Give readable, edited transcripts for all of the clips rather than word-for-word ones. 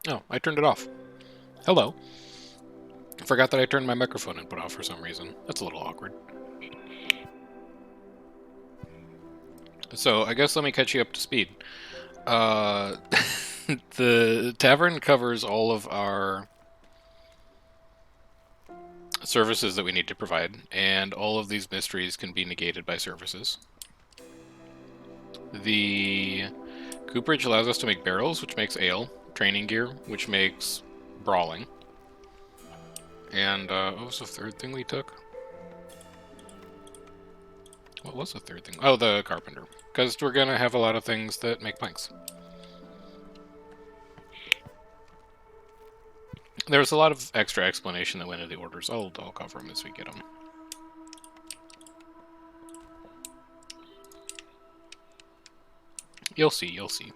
Oh, I turned it off. Hello. Forgot that I turned my microphone input off for some reason. That's a little awkward. So, I guess let me catch you up to speed. The tavern covers all of our services that we need to provide, and all of these mysteries can be negated by services. The cooperage allows us to make barrels, which makes ale, training gear, which makes brawling. And, what was the third thing we took? What was the third thing? Oh, the carpenter. Because we're gonna have a lot of things that make planks. There's a lot of extra explanation that went into the orders. I'll cover them as we get them. You'll see, you'll see.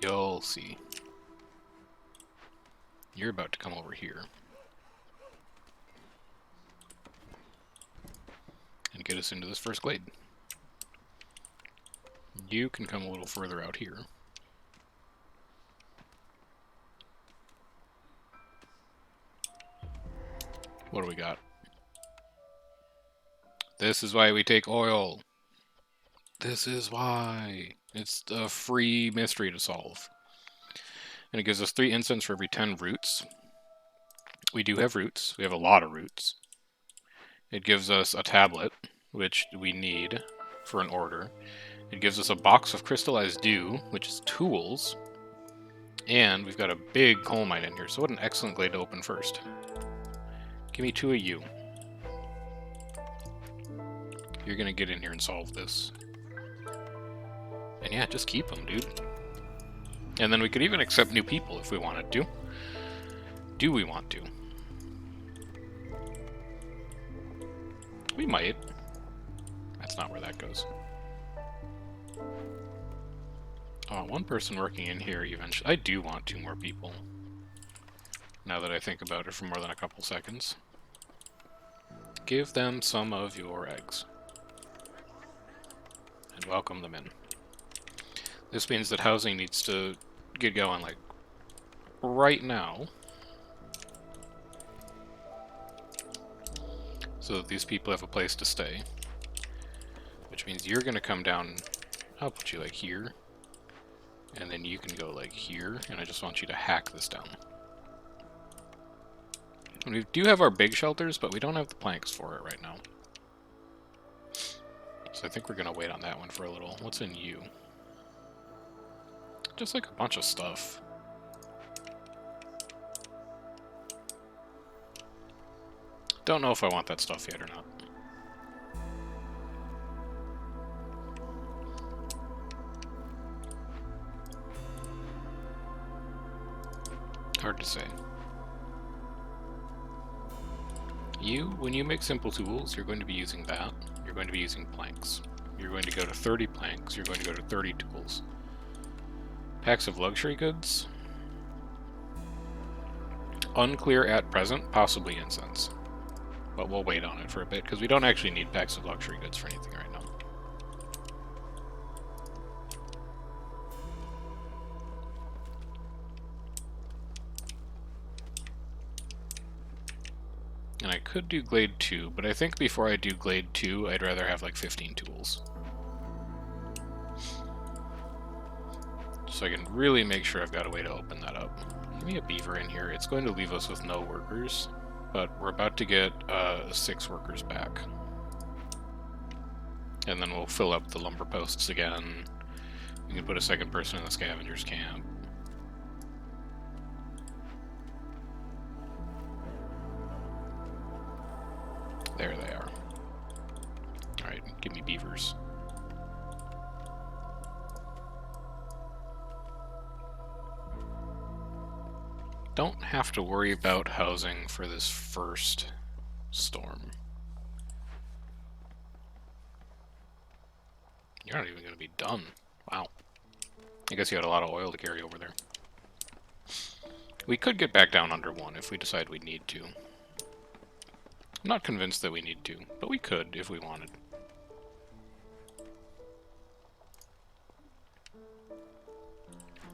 You'll see. You're about to come over here. And get us into this first glade. You can come a little further out here. What do we got? This is why we take oil. This is why. It's a free mystery to solve. And it gives us 3 incense for every 10 roots. We do have roots. We have a lot of roots. It gives us a tablet, which we need for an order. It gives us a box of crystallized dew, which is tools. And we've got a big coal mine in here, so what an excellent glade to open first. Give me 2 of you. You're gonna get in here and solve this. And yeah, just keep them, dude. And then we could even accept new people if we wanted to. Do we want to? We might. That's not where that goes. Oh, 1 person working in here eventually. I do want 2 more people. Now that I think about it for more than a couple seconds. Give them some of your eggs. And welcome them in. This means that housing needs to get going, like, right now. So that these people have a place to stay. Which means you're gonna come down, I'll put you like here. And then you can go like here, and I just want you to hack this down. And we do have our big shelters, but we don't have the planks for it right now. So I think we're gonna wait on that one for a little. What's in you? Just like a bunch of stuff. Don't know if I want that stuff yet or not. Hard to say. When you make simple tools, you're going to be using that. You're going to be using planks. You're going to go to 30 planks. You're going to go to 30 tools. Packs of luxury goods. Unclear at present, possibly incense. But we'll wait on it for a bit, because we don't actually need packs of luxury goods for anything right now. And I could do Glade 2, but I think before I do Glade 2, I'd rather have like 15 tools. So I can really make sure I've got a way to open that up. Give me a beaver in here. It's going to leave us with no workers, but we're about to get 6 workers back. And then we'll fill up the lumber posts again. We can put a second person in the scavengers camp. There they are. Alright, give me beavers. Don't have to worry about housing for this first storm. You're not even going to be done. Wow. I guess you had a lot of oil to carry over there. We could get back down under 1 if we decide we need to. I'm not convinced that we need to, but we could if we wanted.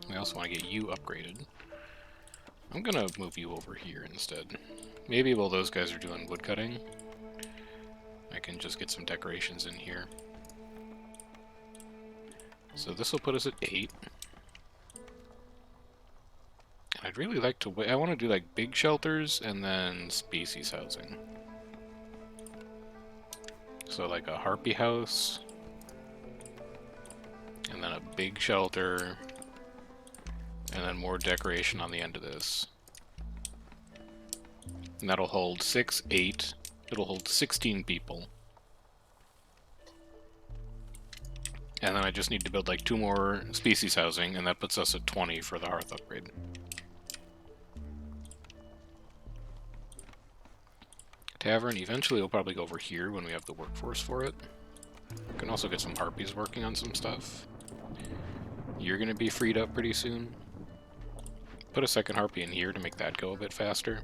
We also want to get you upgraded. I'm gonna move you over here instead. Maybe while those guys are doing woodcutting, I can just get some decorations in here. So this will put us at 8. I'd really like to I want to do like big shelters and then species housing. So like a harpy house, and then a big shelter, and then more decoration on the end of this. And that'll hold 6, 8. It'll hold 16 people. And then I just need to build like 2 more species housing, and that puts us at 20 for the hearth upgrade. Tavern, eventually will probably go over here when we have the workforce for it. We can also get some harpies working on some stuff. You're going to be freed up pretty soon. Put a second harpy in here to make that go a bit faster.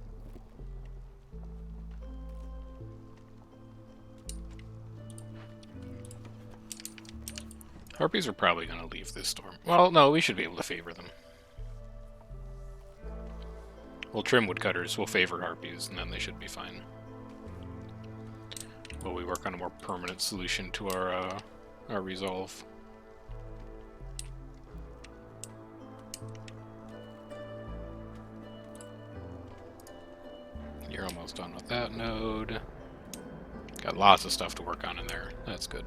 Harpies are probably going to leave this storm. Well, no, we should be able to favor them. We'll trim woodcutters, we'll favor harpies, and then they should be fine. While we work on a more permanent solution to our resolve. You're almost done with that node. Got lots of stuff to work on in there. That's good.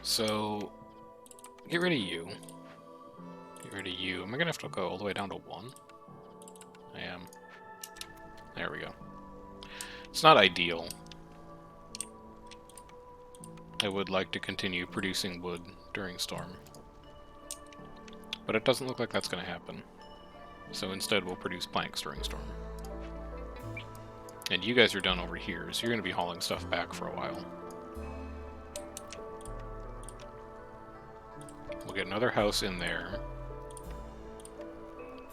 So, get rid of you. Get rid of you. Am I going to have to go all the way down to 1? I am. There we go. It's not ideal. I would like to continue producing wood during storm. But it doesn't look like that's going to happen. So instead we'll produce planks during storm. And you guys are done over here, so you're going to be hauling stuff back for a while. We'll get another house in there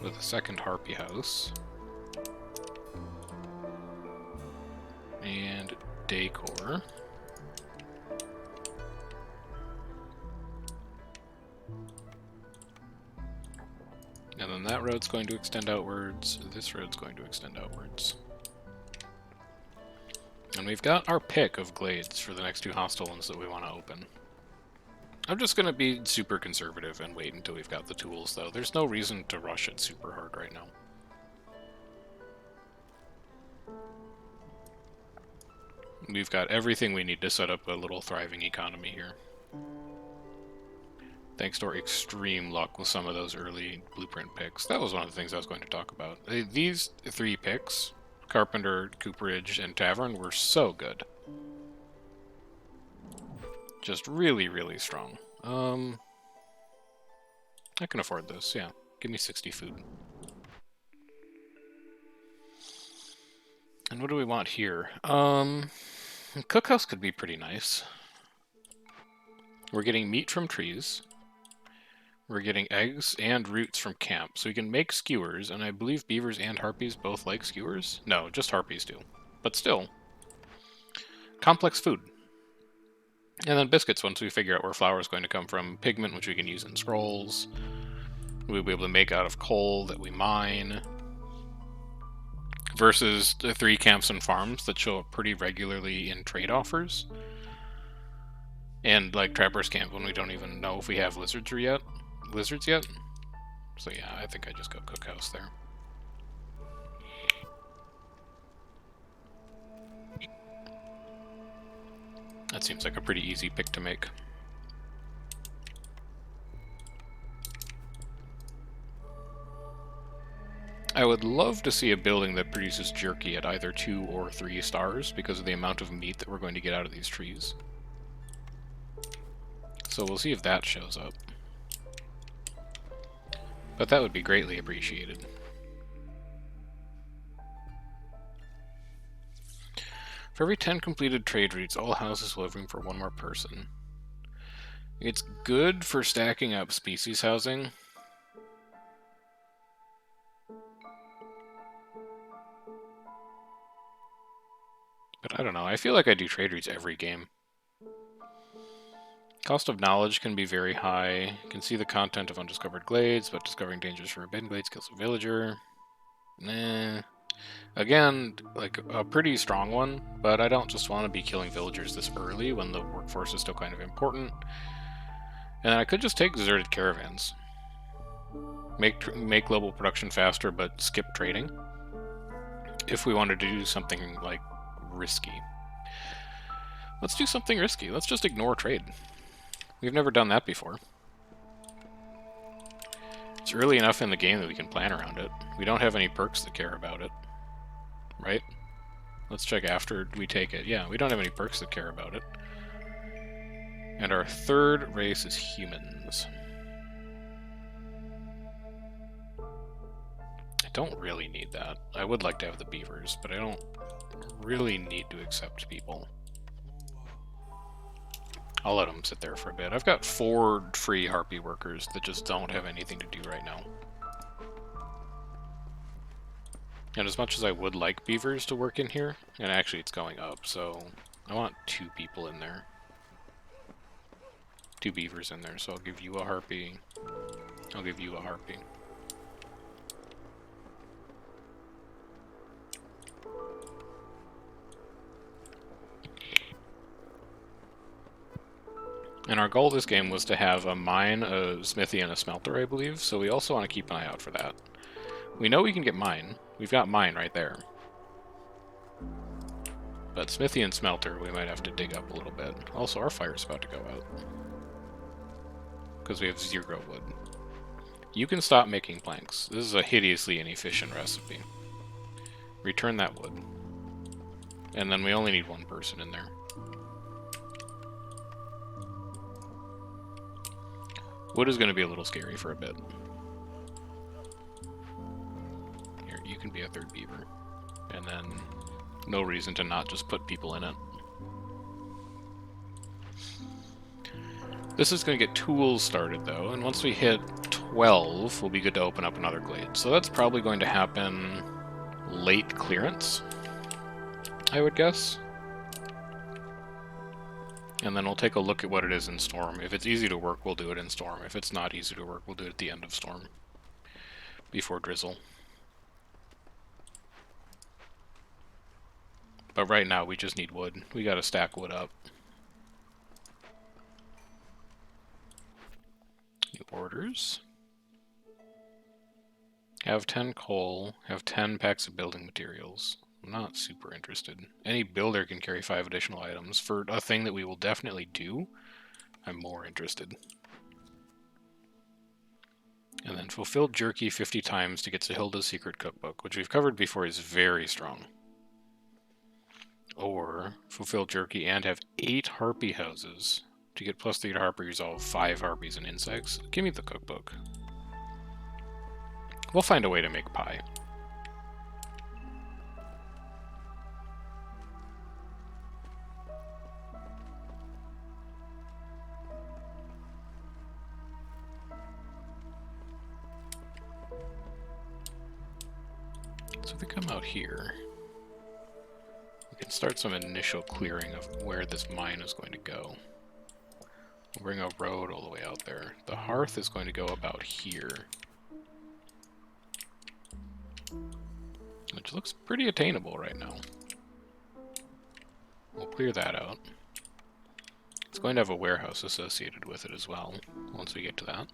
with a second harpy house. And decor. And then that road's going to extend outwards. This road's going to extend outwards. And we've got our pick of glades for the next 2 hostile ones that we want to open. I'm just going to be super conservative and wait until we've got the tools, though. There's no reason to rush it super hard right now. We've got everything we need to set up a little thriving economy here. Thanks to our extreme luck with some of those early blueprint picks. That was one of the things I was going to talk about. These 3 picks, Carpenter, Cooperage, and Tavern, were so good. Just really, really strong. I can afford this, yeah. Give me 60 food. And what do we want here? Cookhouse could be pretty nice. We're getting meat from trees. We're getting eggs and roots from camp. So we can make skewers, and I believe beavers and harpies both like skewers? No, just harpies do. But still. Complex food. And then biscuits once we figure out where flour is going to come from. Pigment, which we can use in scrolls. We'll be able to make out of coal that we mine. Versus the 3 camps and farms that show up pretty regularly in trade offers. And like Trapper's Camp when we don't even know if we have lizards yet. So yeah, I think I just go cookhouse there. That seems like a pretty easy pick to make. I would love to see a building that produces jerky at either 2 or 3 stars because of the amount of meat that we're going to get out of these trees. So we'll see if that shows up. But that would be greatly appreciated. For every 10 completed trade routes, all houses will have room for 1 more person. It's good for stacking up species housing. But I don't know, I feel like I do trade routes every game. Cost of knowledge can be very high. You can see the content of undiscovered glades, but discovering dangers from forbidden glades kills a villager. Nah. Again, like a pretty strong one, but I don't just want to be killing villagers this early when the workforce is still kind of important. And I could just take deserted caravans. Make global production faster, but skip trading. If we wanted to do something, like, risky. Let's do something risky. Let's just ignore trade. We've never done that before. It's early enough in the game that we can plan around it. We don't have any perks that care about it. Right? Let's check after we take it. Yeah, we don't have any perks that care about it. And our third race is humans. I don't really need that. I would like to have the beavers, but I don't really need to accept people. I'll let them sit there for a bit. I've got 4 free harpy workers that just don't have anything to do right now. And as much as I would like beavers to work in here, and actually it's going up, so I want 2 people in there. 2 beavers in there, so I'll give you a harpy. I'll give you a harpy. And our goal this game was to have a mine, a smithy, and a smelter, I believe, so we also want to keep an eye out for that. We know we can get mine. We've got mine right there. But smithy and smelter, we might have to dig up a little bit. Also, our fire's about to go out. Because we have 0 wood. You can stop making planks. This is a hideously inefficient recipe. Return that wood. And then we only need 1 person in there. Wood is going to be a little scary for a bit. Here, you can be a 3rd beaver. And then no reason to not just put people in it. This is going to get tools started, though, and once we hit 12, we'll be good to open up another glade. So that's probably going to happen late clearance, I would guess. And then we'll take a look at what it is in Storm. If it's easy to work, we'll do it in Storm. If it's not easy to work, we'll do it at the end of Storm. Before Drizzle. But right now, we just need wood. We gotta stack wood up. New orders. Have 10 coal. Have 10 packs of building materials. I'm not super interested. Any builder can carry 5 additional items. For a thing that we will definitely do, I'm more interested. And then fulfill jerky 50 times to get Zahilda's secret cookbook, which we've covered before is very strong. Or fulfill jerky and have 8 harpy houses to get +3 to harpy resolve 5 harpies and insects. Give me the cookbook. We'll find a way to make pie. So if we come out here, we can start some initial clearing of where this mine is going to go. We'll bring a road all the way out there. The hearth is going to go about here, which looks pretty attainable right now. We'll clear that out. It's going to have a warehouse associated with it as well, once we get to that.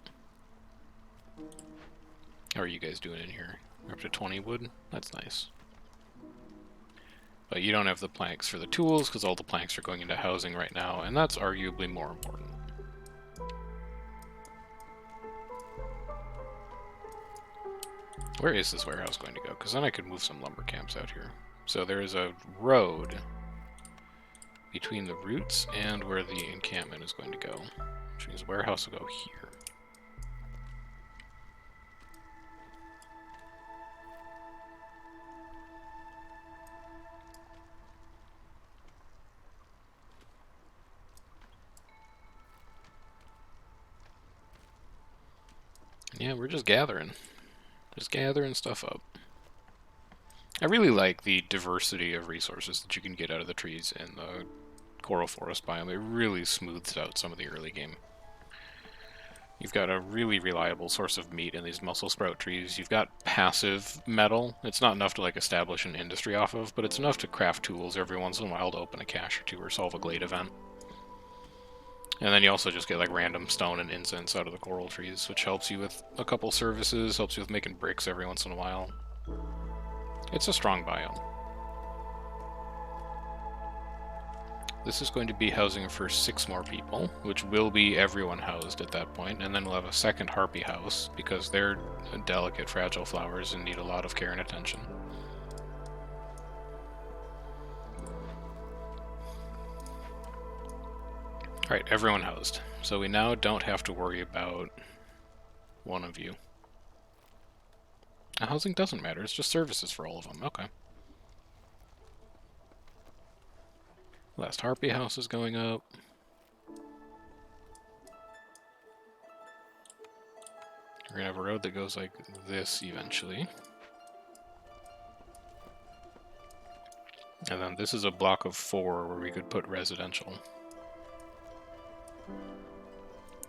How are you guys doing in here? We're up to 20 wood? That's nice. But you don't have the planks for the tools, because all the planks are going into housing right now, and that's arguably more important. Where is this warehouse going to go? Because then I could move some lumber camps out here. So there is a road between the roots and where the encampment is going to go, which means the warehouse will go here. Yeah, we're just gathering. Just gathering stuff up. I really like the diversity of resources that you can get out of the trees in the coral forest biome. It really smooths out some of the early game. You've got a really reliable source of meat in these muscle sprout trees. You've got passive metal. It's not enough to like establish an industry off of, but it's enough to craft tools every once in a while to open a cache or two or solve a glade event. And then you also just get like random stone and incense out of the coral trees, which helps you with a couple services, helps you with making bricks every once in a while. It's a strong biome. This is going to be housing for 6 more people, which will be everyone housed at that point, and then we'll have a second harpy house, because they're delicate, fragile flowers and need a lot of care and attention. Alright, everyone housed. So we now don't have to worry about one of you. Housing doesn't matter, it's just services for all of them. Okay. Last harpy house is going up. We're gonna have a road that goes like this eventually. And then this is a block of 4 where we could put residential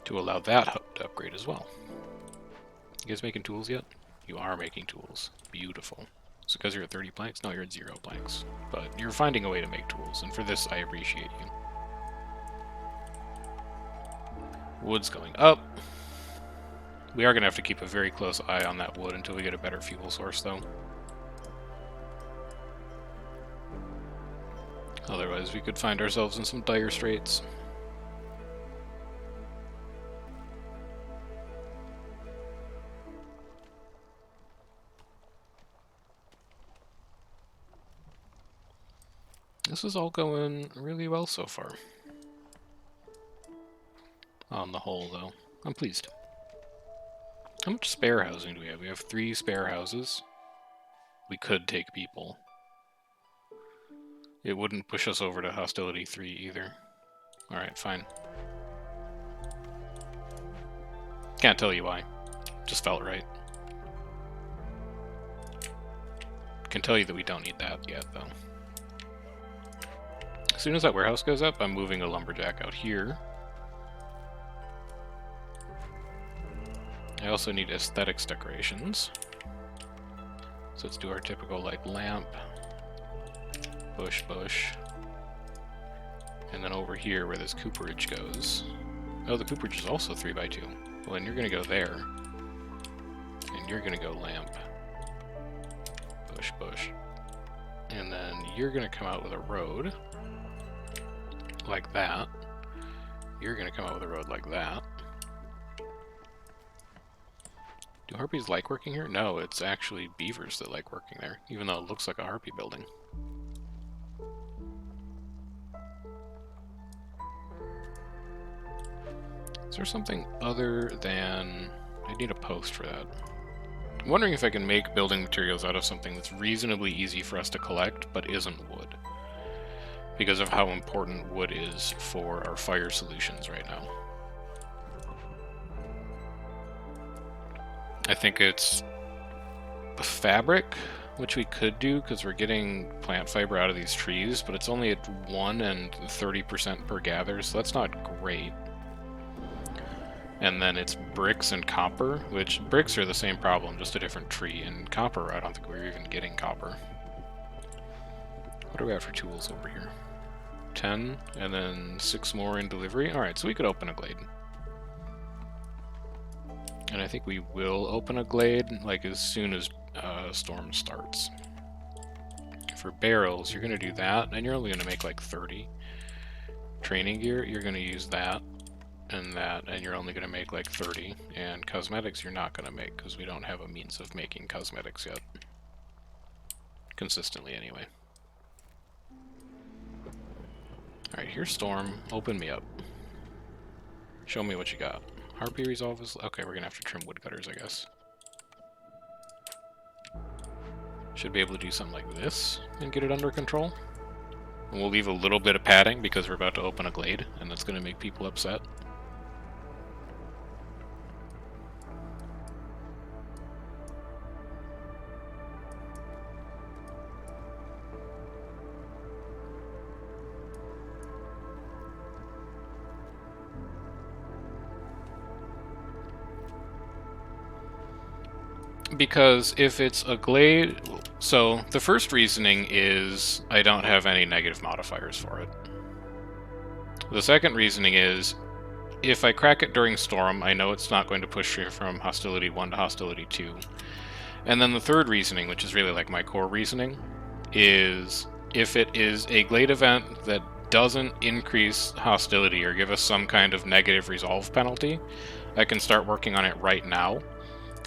to allow that hub to upgrade as well. You guys making tools yet? You are making tools. Beautiful. So because you're at 30 planks? No, you're at 0 planks. But you're finding a way to make tools, and for this I appreciate you. Wood's going up. We are going to have to keep a very close eye on that wood until we get a better fuel source, though. Otherwise, we could find ourselves in some dire straits. This is all going really well so far. On the whole, though. I'm pleased. How much spare housing do we have? We have 3 spare houses. We could take people. It wouldn't push us over to hostility 3 either. Alright, fine. Can't tell you why. Just felt right. Can tell you that we don't need that yet, though. As soon as that warehouse goes up, I'm moving a lumberjack out here. I also need aesthetics decorations. So let's do our typical, like, lamp, bush, and then over here where this cooperage goes. Oh, the cooperage is also 3x2. Well, then you're gonna go there, and you're gonna go lamp, bush, and then you're gonna come out with a road like that. You're gonna come out with a road like that. Do harpies like working here? No, it's actually beavers that like working there, even though it looks like a harpy building. Is there something other than... I need a post for that. I'm wondering if I can make building materials out of something that's reasonably easy for us to collect, but isn't wood. Because of how important wood is for our fire solutions right now. I think it's fabric, which we could do because we're getting plant fiber out of these trees, but it's only at 1 and 30% per gather, so that's not great. And then it's bricks and copper, which bricks are the same problem, just a different tree, and copper, I don't think we're even getting copper. What do we have for tools over here? 10, and then 6 more in delivery. Alright, so we could open a glade. And I think we will open a glade, like, as soon as storm starts. For barrels, you're going to do that, and you're only going to make, like, 30. Training gear, you're going to use that, and you're only going to make, like, 30. And cosmetics, you're not going to make, because we don't have a means of making cosmetics yet. Consistently, anyway. Alright, here's Storm. Open me up. Show me what you got. Harpy resolve is... Okay, we're gonna have to trim woodcutters, I guess. Should be able to do something like this and get it under control. And we'll leave a little bit of padding because we're about to open a glade, and that's gonna make people upset. Because if it's a glade... So, the first reasoning is I don't have any negative modifiers for it. The second reasoning is, if I crack it during Storm, I know it's not going to push you from Hostility 1 to Hostility 2. And then the third reasoning, which is really like my core reasoning, is if it is a glade event that doesn't increase hostility or give us some kind of negative resolve penalty, I can start working on it right now.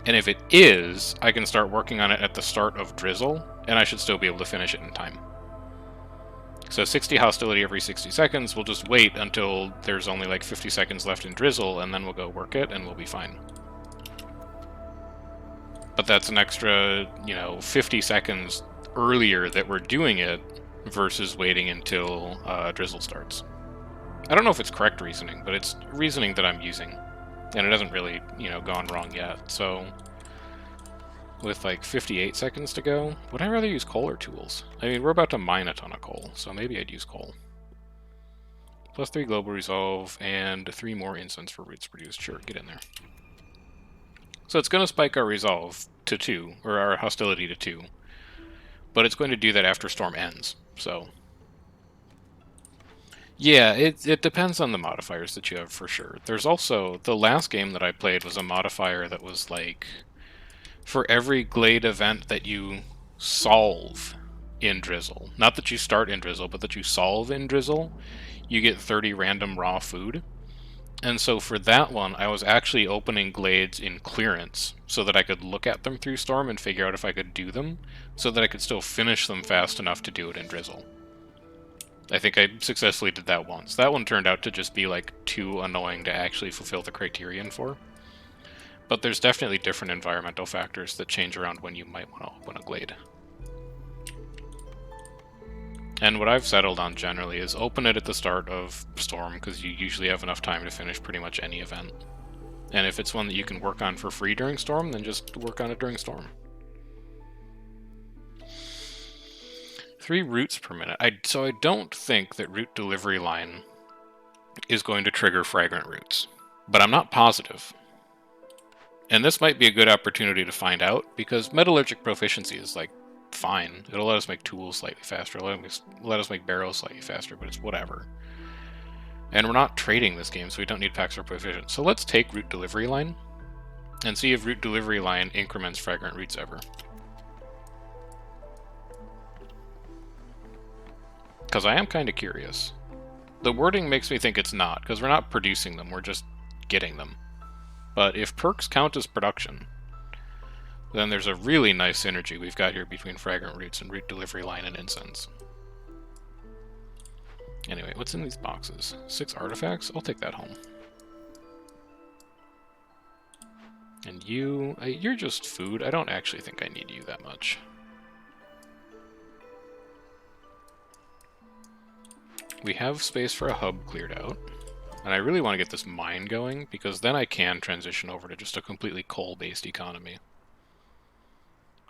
And if it is, I can start working on it at the start of Drizzle, and I should still be able to finish it in time. So 60 hostility every 60 seconds, we'll just wait until there's only like 50 seconds left in Drizzle, and then we'll go work it, and we'll be fine. But that's an extra, 50 seconds earlier that we're doing it versus waiting until Drizzle starts. I don't know if it's correct reasoning, but it's reasoning that I'm using. And it hasn't really, gone wrong yet. So, with like 58 seconds to go, would I rather use coal or tools? I mean, we're about to mine a ton of coal, so maybe I'd use coal. Plus 3 global resolve and 3 more incense for roots produced. Sure, get in there. So it's going to spike our resolve to 2, or our hostility to 2. But it's going to do that after Storm ends, so... Yeah, it depends on the modifiers that you have for sure. There's also, the last game that I played was a modifier that was like, for every glade event that you solve in Drizzle, not that you start in Drizzle, but that you solve in Drizzle, you get 30 random raw food. And so for that one, I was actually opening glades in clearance so that I could look at them through Storm and figure out if I could do them, so that I could still finish them fast enough to do it in Drizzle. I think I successfully did that once. That one turned out to just be like too annoying to actually fulfill the criterion for. But there's definitely different environmental factors that change around when you might want to open a glade. And what I've settled on generally is open it at the start of Storm, because you usually have enough time to finish pretty much any event. And if it's one that you can work on for free during Storm, then just work on it during Storm. 3 roots per minute. So I don't think that root delivery line is going to trigger fragrant roots, but I'm not positive. And this might be a good opportunity to find out, because metallurgic proficiency is like fine. It'll let us make tools slightly faster, let us make barrels slightly faster, but it's whatever. And we're not trading this game, so we don't need packs for proficiency. So let's take root delivery line and see if root delivery line increments fragrant roots ever. Because I am kind of curious. The wording makes me think it's not, because we're not producing them, we're just getting them. But if perks count as production, then there's a really nice synergy we've got here between fragrant roots and root delivery line and incense. Anyway, what's in these boxes? 6 artifacts? I'll take that home. And you're just food. I don't actually think I need you that much. We have space for a hub cleared out, and I really want to get this mine going, because then I can transition over to just a completely coal-based economy.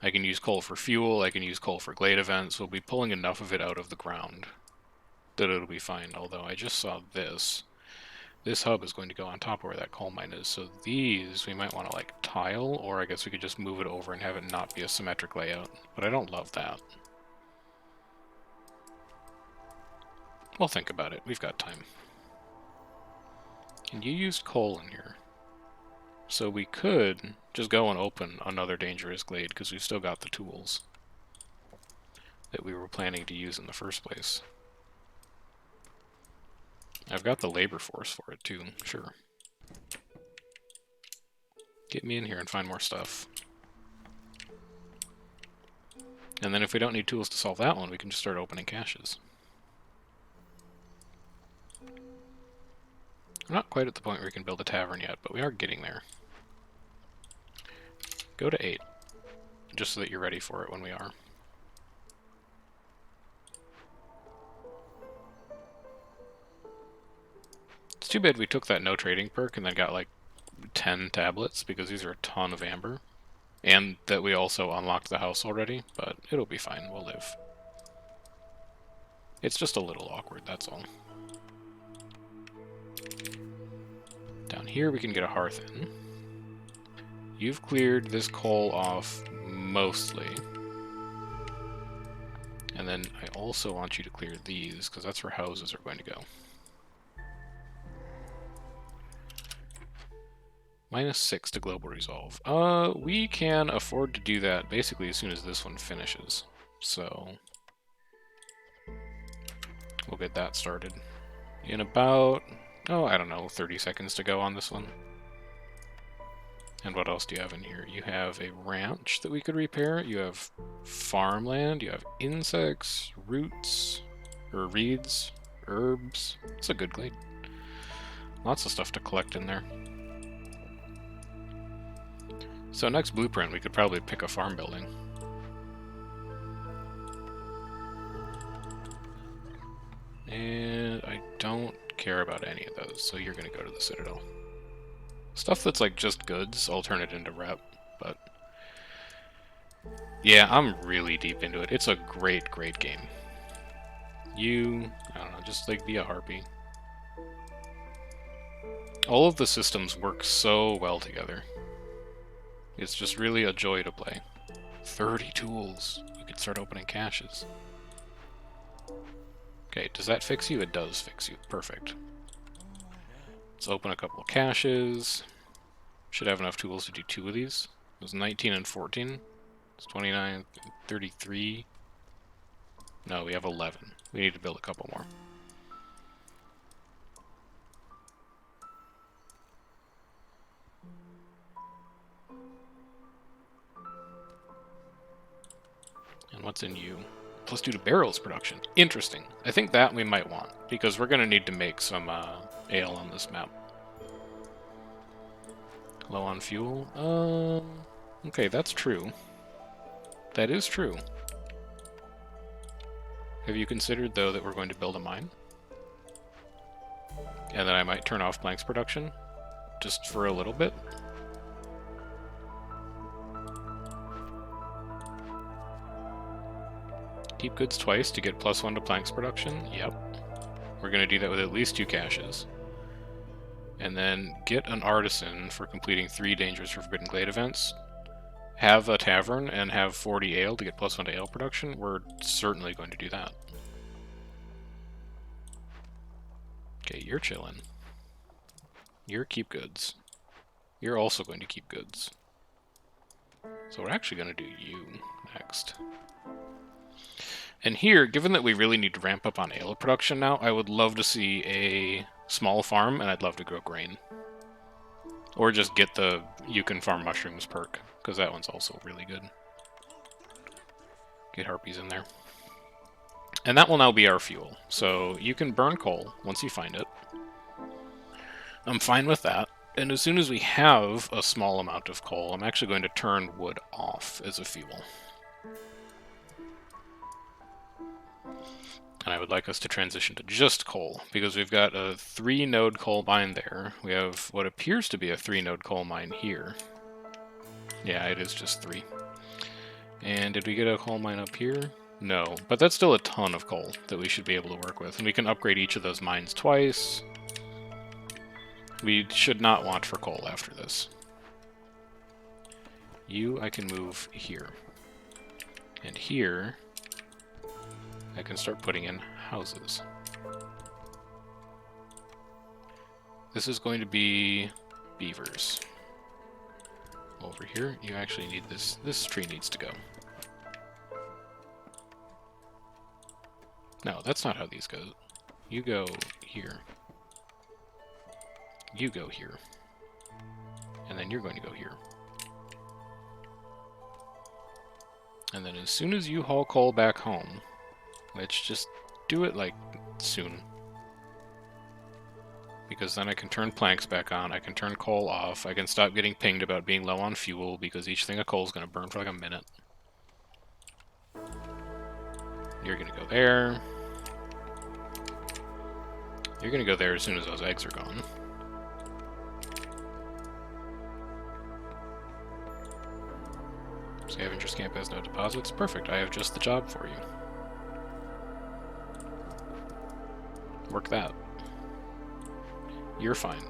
I can use coal for fuel, I can use coal for glade events, we'll be pulling enough of it out of the ground that it'll be fine, although I just saw this. This hub is going to go on top of where that coal mine is, so these we might want to like tile, or I guess we could just move it over and have it not be a symmetric layout, but I don't love that. We'll think about it. We've got time. And you used coal in here. So we could just go and open another dangerous glade, because we've still got the tools that we were planning to use in the first place. I've got the labor force for it too, sure. Get me in here and find more stuff. And then if we don't need tools to solve that one, we can just start opening caches. We're not quite at the point where we can build a tavern yet, but we are getting there. Go to 8, just so that you're ready for it when we are. It's too bad we took that no trading perk and then got like 10 tablets, because these are a ton of amber. And that we also unlocked the house already, but it'll be fine, we'll live. It's just a little awkward, that's all. Down here we can get a hearth in. You've cleared this coal off mostly. And then I also want you to clear these, because that's where houses are going to go. -6 to global resolve. We can afford to do that basically as soon as this one finishes. So we'll get that started in about, I don't know, 30 seconds to go on this one. And what else do you have in here? You have a ranch that we could repair. You have farmland. You have insects, roots, or reeds, herbs. It's a good glade. Lots of stuff to collect in there. So next blueprint, we could probably pick a farm building. And I don't care about any of those, so you're going to go to the Citadel. Stuff that's like just goods, I'll turn it into rep, but yeah, I'm really deep into it. It's a great, great game. I don't know, just like be a harpy. All of the systems work so well together. It's just really a joy to play. 30 tools. We could start opening caches. Okay, does that fix you? It does fix you. Perfect. Let's open a couple of caches. Should have enough tools to do 2 of these. It was 19 and 14. It's 29, 33. No, we have 11. We need to build a couple more. And what's in you? +2 to barrels production. Interesting. I think that we might want, because we're going to need to make some ale on this map. Low on fuel? Okay, that's true. That is true. Have you considered, though, that we're going to build a mine? And then I might turn off planks production? Just for a little bit? Keep goods twice to get +1 to planks production? Yep. We're going to do that with at least 2 caches. And then get an artisan for completing 3 dangerous or forbidden glade events. Have a tavern and have 40 ale to get +1 to ale production. We're certainly going to do that. Okay, you're chilling. You're keep goods. You're also going to keep goods. So we're actually going to do you next. And here, given that we really need to ramp up on ale production now, I would love to see a small farm, and I'd love to grow grain. Or just get the you can farm mushrooms perk, because that one's also really good. Get harpies in there. And that will now be our fuel. So you can burn coal once you find it. I'm fine with that. And as soon as we have a small amount of coal, I'm actually going to turn wood off as a fuel. And I would like us to transition to just coal, because we've got a 3-node coal mine there. We have what appears to be a 3-node coal mine here. Yeah, it is just 3. And did we get a coal mine up here? No, but that's still a ton of coal that we should be able to work with. And we can upgrade each of those mines twice. We should not want for coal after this. You, I can move here. And here, I can start putting in houses. This is going to be beavers. Over here, you actually need this. This tree needs to go. No, that's not how these go. You go here. You go here. And then you're going to go here. And then as soon as you haul coal back home, which just do it like soon. Because then I can turn planks back on, I can turn coal off, I can stop getting pinged about being low on fuel because each thing of coal is going to burn for like a minute. You're going to go there. You're going to go there as soon as those eggs are gone. Scavenger camp has no deposits. Perfect, I have just the job for you. Work that. You're fine.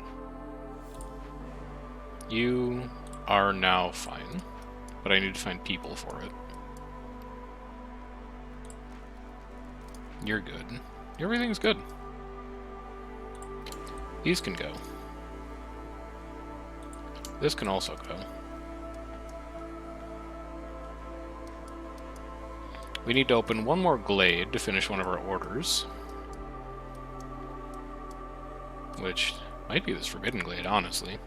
You are now fine, but I need to find people for it. You're good. Everything's good. These can go. This can also go. We need to open one more glade to finish one of our orders. Which might be this forbidden glade, honestly.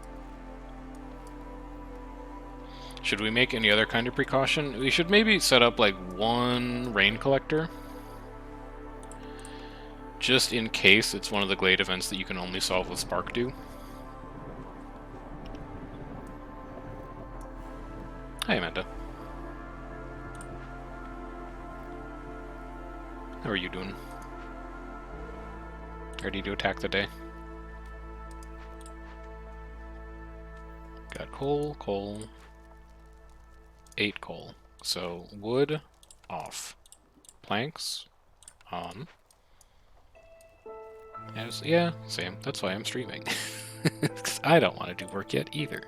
Should we make any other kind of precaution? We should maybe set up like one rain collector. Just in case it's one of the glade events that you can only solve with Spark Dew. Hi, Amanda. How are you doing? Ready to attack the day? Got coal, coal, 8 coal. So, wood, off. Planks, on. Yeah, same. That's why I'm streaming. Because I don't want to do work yet either.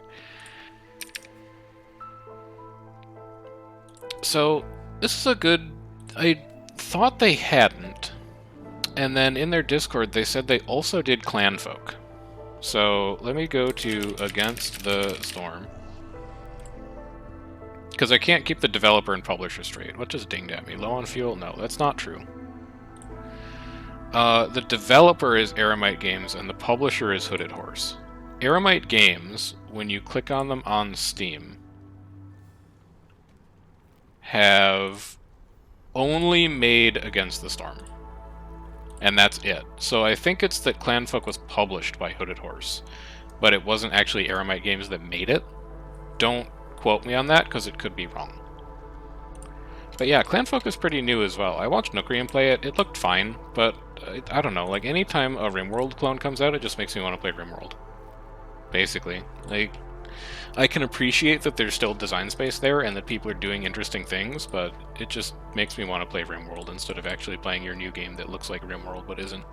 So, this is a good... I thought they hadn't. And then in their Discord, they said they also did clan folk. So, let me go to Against the Storm. Because I can't keep the developer and publisher straight. What just dinged at me? Low on fuel? No, that's not true. The developer is Aramite Games, and the publisher is Hooded Horse. Aramite Games, when you click on them on Steam, have only made Against the Storm. And that's it. So I think it's that Clanfolk was published by Hooded Horse, but it wasn't actually Aramite Games that made it. Don't quote me on that, because it could be wrong. But yeah, Clanfolk is pretty new as well. I watched Nookrian play it. It looked fine, but I don't know. Like, anytime a RimWorld clone comes out, it just makes me want to play RimWorld. Basically. Like, I can appreciate that there's still design space there and that people are doing interesting things, but it just makes me want to play RimWorld instead of actually playing your new game that looks like RimWorld but isn't.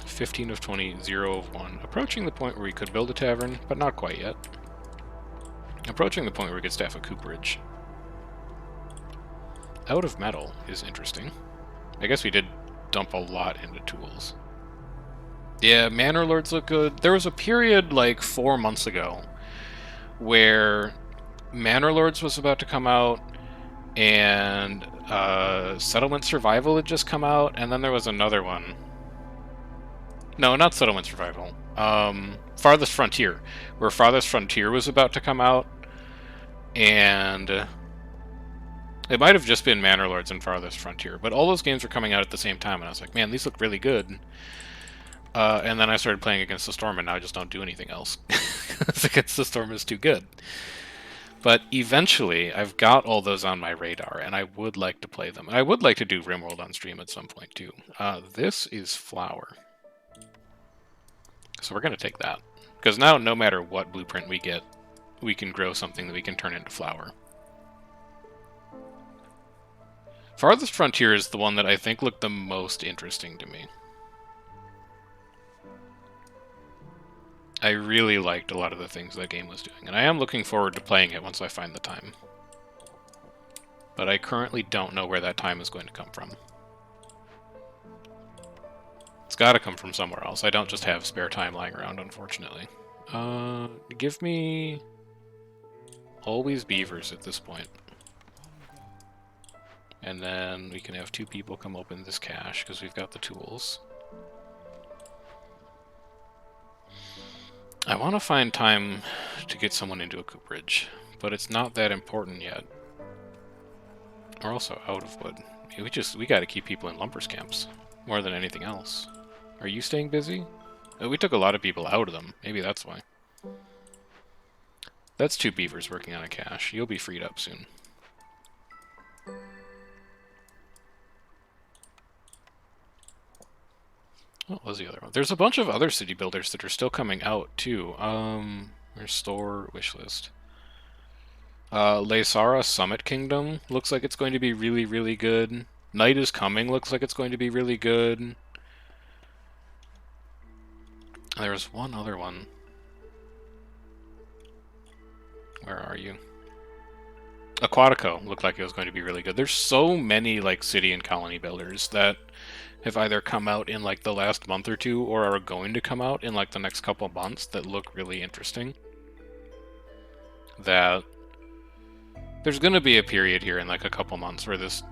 $15 of 20, 0 of 1. Approaching the point where we could build a tavern, but not quite yet. Approaching the point where we could staff a cooperage. Out of metal is interesting. I guess we did dump a lot into tools. Yeah, Manor Lords look good. There was a period like 4 months ago where Manor Lords was about to come out and Settlement Survival had just come out, and then there was another one. No, not Settlement Survival. Farthest Frontier, where Farthest Frontier was about to come out, and it might have just been Manor Lords and Farthest Frontier, but all those games were coming out at the same time, and I was like, man, these look really good. And then I started playing Against the Storm, and now I just don't do anything else. Against the Storm is too good. But eventually, I've got all those on my radar, and I would like to play them. I would like to do RimWorld on stream at some point, too. This is flour. So we're going to take that. Because now, no matter what blueprint we get, we can grow something that we can turn into flour. Farthest Frontier is the one that I think looked the most interesting to me. I really liked a lot of the things that game was doing, and I am looking forward to playing it once I find the time. But I currently don't know where that time is going to come from. It's got to come from somewhere else. I don't just have spare time lying around, unfortunately. Give me always beavers at this point. And then we can have 2 people come open this cache, because we've got the tools. I want to find time to get someone into a cooperage, but it's not that important yet. We're also out of wood. We got to keep people in lumpers camps more than anything else. Are you staying busy? Oh, we took a lot of people out of them. Maybe that's why. That's 2 beavers working on a cache. You'll be freed up soon. What was the other one? There's a bunch of other city builders that are still coming out, too. Restore wishlist. Laysara Summit Kingdom looks like it's going to be really, really good. Night is Coming looks like it's going to be really good. There was one other one. Where are you? Aquatico looked like it was going to be really good. There's so many like city and colony builders that have either come out in like the last month or two or are going to come out in like the next couple months that look really interesting. That there's going to be a period here in like a couple months where this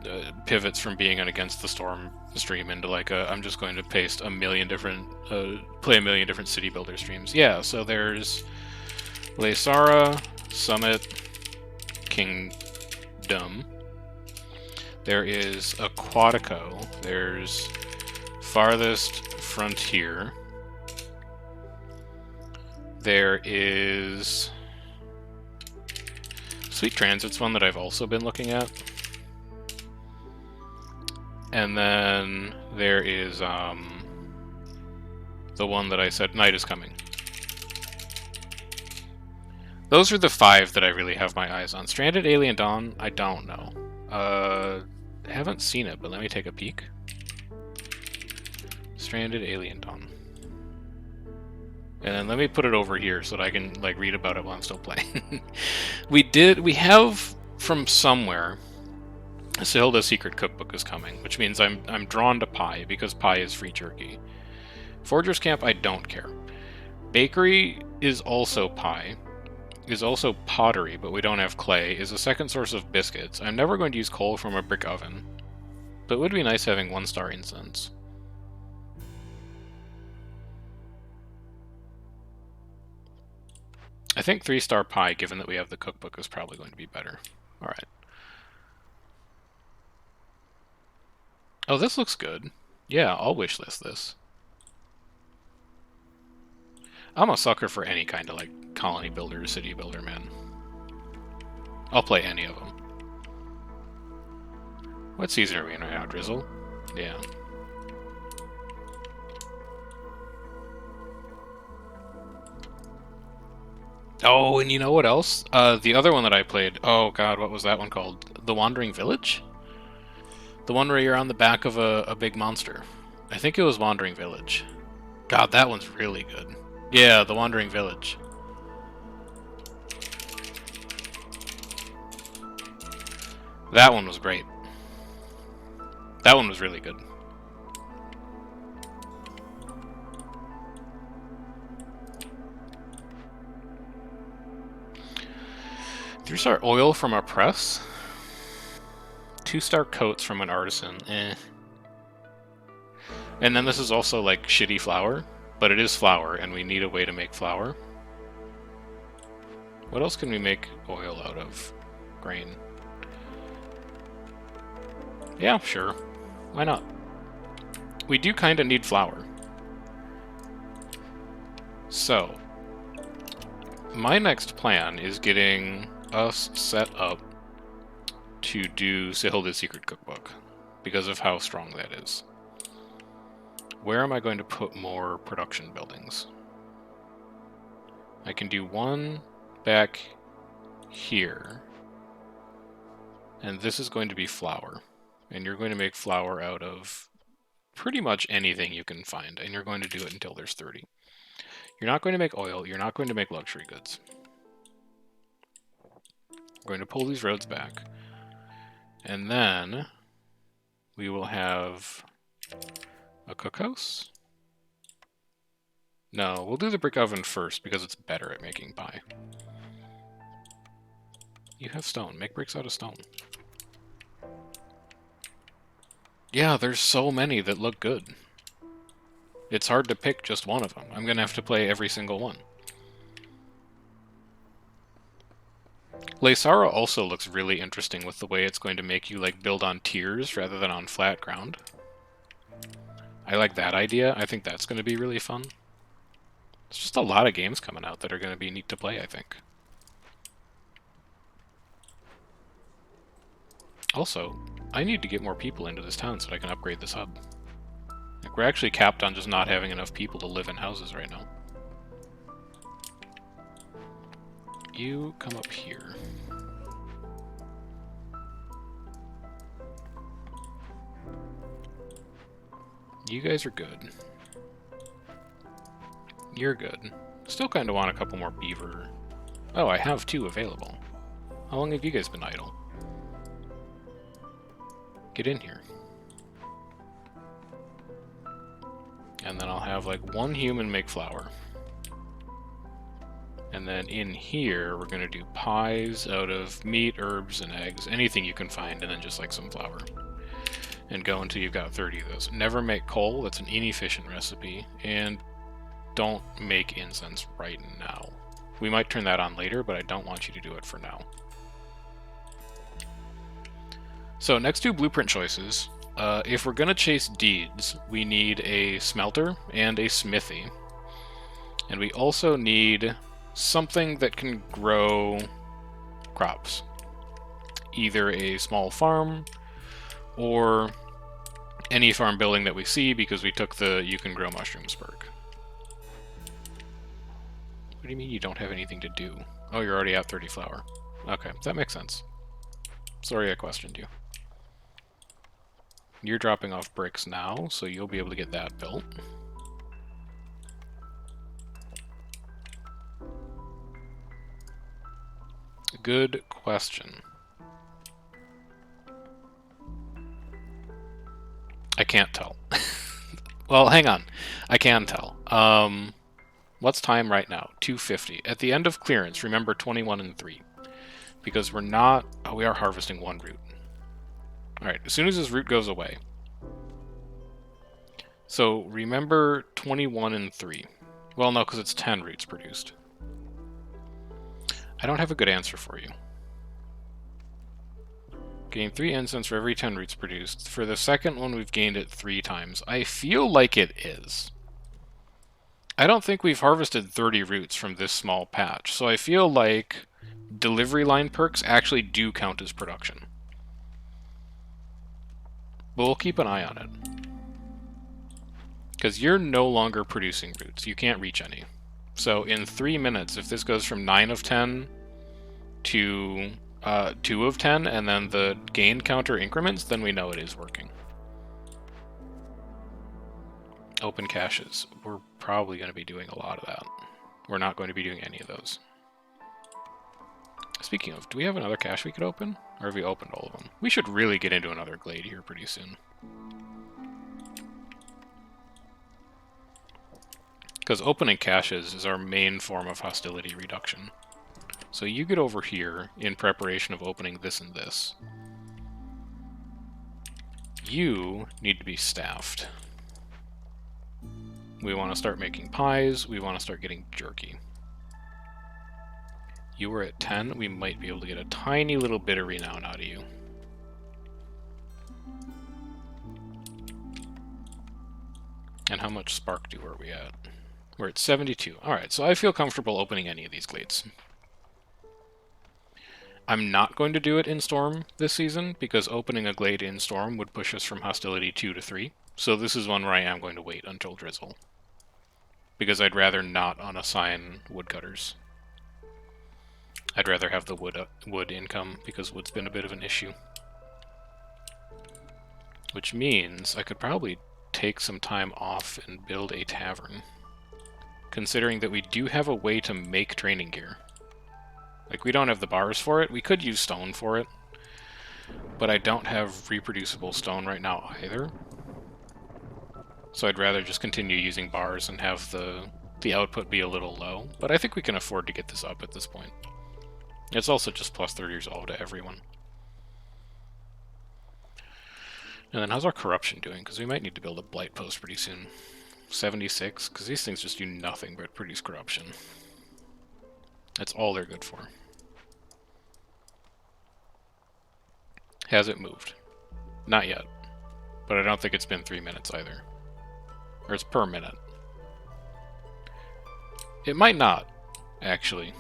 pivots from being an against the storm stream into like a I'm just going to paste a million different play a million different city builder streams. Yeah, so there's Leysara, Summit, Kingdom. There is Aquatico. There's Farthest Frontier. There is Sweet Transit's one that I've also been looking at. And then there is the one that I said Night is Coming. Those are the 5 that I really have my eyes on. Stranded Alien Dawn, I don't know. Haven't seen it, but let me take a peek. Stranded Alien Dawn. And then let me put it over here so that I can like read about it while I'm still playing. We have from somewhere Sahilda's Secret Cookbook is coming, which means I'm drawn to pie because pie is free jerky. Forger's Camp, I don't care. Bakery is also pie. Is also pottery, but we don't have clay, is a second source of biscuits. I'm never going to use coal from a brick oven, but it would be nice having 1-star incense. I think 3-star pie, given that we have the cookbook, is probably going to be better. Alright. Oh, this looks good. Yeah, I'll wishlist this. I'm a sucker for any kind of, like, colony builder or city builder, man. I'll play any of them. What season are we in right now, Drizzle? Yeah. Oh, and you know what else? The other one that I played, oh god, what was that one called? The Wandering Village? The one where you're on the back of a big monster. I think it was Wandering Village. God, that one's really good. Yeah, The Wandering Village. That one was great. That one was really good. Three-star oil from a press? 2-star coats from an artisan. Eh. And then this is also like shitty flour, but it is flour, and we need a way to make flour. What else can we make oil out of? Grain. Yeah, sure. Why not? We do kind of need flour. So, my next plan is getting us set up to do Sahilda's Secret Cookbook, because of how strong that is. Where am I going to put more production buildings? I can do one back here. And this is going to be flour. And you're going to make flour out of pretty much anything you can find. And you're going to do it until there's 30. You're not going to make oil. You're not going to make luxury goods. I'm going to pull these roads back. And then we will have a cookhouse. No, we'll do the brick oven first because it's better at making pie. You have stone. Make bricks out of stone. Yeah, there's so many that look good. It's hard to pick just one of them. I'm going to have to play every single one. Leysara also looks really interesting with the way it's going to make you like build on tiers rather than on flat ground. I like that idea. I think that's going to be really fun. There's just a lot of games coming out that are going to be neat to play, I think. Also, I need to get more people into this town so that I can upgrade this hub. Like, we're actually capped on just not having enough people to live in houses right now. You come up here. You guys are good. You're good. Still kind of want a couple more beaver. Oh, I have 2 available. How long have you guys been idle? Get in here. And then I'll have like 1 human make flour. And then in here, we're going to do pies out of meat, herbs, and eggs. Anything you can find, and then just like some flour. And go until you've got 30 of those. Never make coal. That's an inefficient recipe. And don't make incense right now. We might turn that on later, but I don't want you to do it for now. So next 2 blueprint choices. If we're going to chase deeds, we need a smelter and a smithy. And we also need something that can grow crops. Either a small farm or any farm building that we see, because we took the you can grow mushrooms perk. What do you mean you don't have anything to do? Oh, you're already at 30 flour. Okay, that makes sense. Sorry I questioned you. You're dropping off bricks now, so you'll be able to get that built. Good question. I can't tell. Well, hang on. I can tell. What's time right now? 2:50. At the end of clearance, remember 21 and 3. Because we're not... Oh, we are harvesting 1 root. Alright, as soon as this root goes away. So, remember 21 and 3. Well, no, because it's 10 roots produced. I don't have a good answer for you. Gain 3 incense for every 10 roots produced. For the second one, we've gained it 3 times. I feel like it is. I don't think we've harvested 30 roots from this small patch, so I feel like delivery line perks actually do count as production. But we'll keep an eye on it. Because you're no longer producing roots. You can't reach any. So in 3 minutes, if this goes from 9 of 10 to 2 of 10, and then the gain counter increments, then we know it is working. Open caches. We're probably going to be doing a lot of that. We're not going to be doing any of those. Speaking of, do we have another cache we could open? Or have we opened all of them? We should really get into another glade here pretty soon. Because opening caches is our main form of hostility reduction. So you get over here in preparation of opening this and this. You need to be staffed. We want to start making pies. We want to start getting jerky. You were at 10. We might be able to get a tiny little bit of renown out of you. And how much spark dew are we at? We're at 72. Alright, so I feel comfortable opening any of these glades. I'm not going to do it in Storm this season, because opening a glade in Storm would push us from hostility 2 to 3. So this is one where I am going to wait until Drizzle. Because I'd rather not unassign woodcutters. I'd rather have the wood income, because wood's been a bit of an issue. Which means I could probably take some time off and build a tavern. Considering that we do have a way to make training gear. Like, we don't have the bars for it. We could use stone for it. But I don't have reproducible stone right now either. So I'd rather just continue using bars and have the output be a little low. But I think we can afford to get this up at this point. It's also just plus 30 resolve to everyone. And then how's our corruption doing? Because we might need to build a blight post pretty soon. 76, because these things just do nothing but produce corruption. That's all they're good for. Has it moved? Not yet. But I don't think it's been 3 minutes either. Or it's per minute. It might not, actually.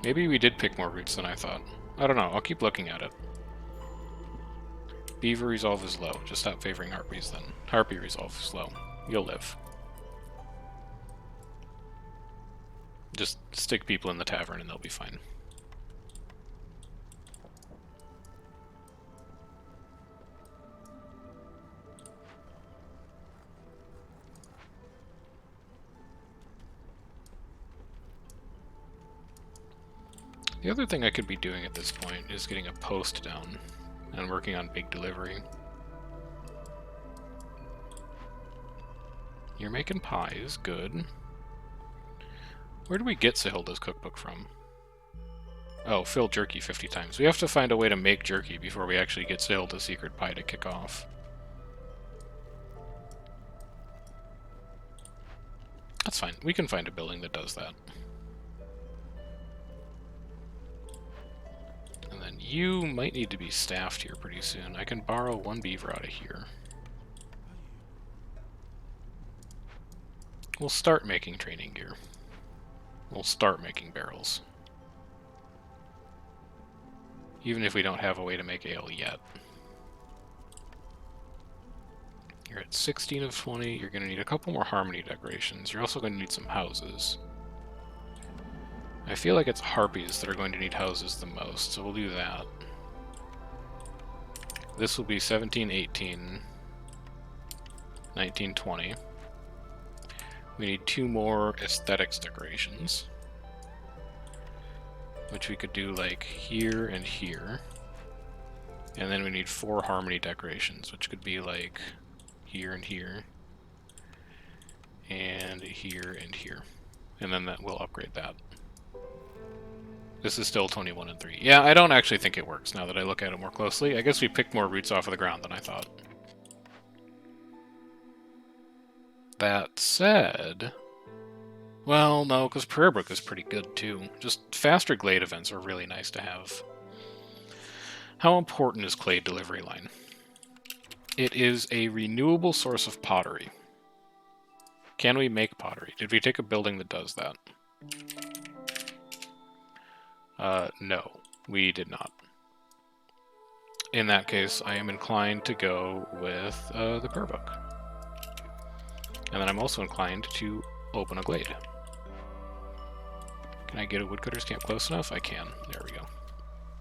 Maybe we did pick more roots than I thought. I don't know, I'll keep looking at it. Beaver resolve is low. Just stop favoring harpies then. Harpy resolve is low. You'll live. Just stick people in the tavern and they'll be fine. The other thing I could be doing at this point is getting a post down and working on big delivery. You're making pies, good. Where do we get Sahilda's cookbook from? Oh, fill jerky 50 times. We have to find a way to make jerky before we actually get Sahilda's secret pie to kick off. That's fine. We can find a building that does that. And then you might need to be staffed here pretty soon. I can borrow one beaver out of here. We'll start making training gear. We'll start making barrels. Even if we don't have a way to make ale yet. You're at 16 of 20. You're going to need a couple more harmony decorations. You're also going to need some houses. I feel like it's harpies that are going to need houses the most, so we'll do that. This will be 17, 18, 19, 20. We need 2 more aesthetics decorations, which we could do like here and here. And then we need 4 harmony decorations, which could be like here and here, and here and here. And then that will upgrade that. This is still 21 and 3. Yeah, I don't actually think it works now that I look at it more closely. I guess we picked more roots off of the ground than I thought. That said... Well, no, because Prayer Brook is pretty good, too. Just faster glade events are really nice to have. How important is clay delivery line? It is a renewable source of pottery. Can we make pottery? Did we take a building that does that? No, we did not. In that case, I am inclined to go with the Prayer Book. And then I'm also inclined to open a glade. Can I get a woodcutter's camp close enough? I can. There we go.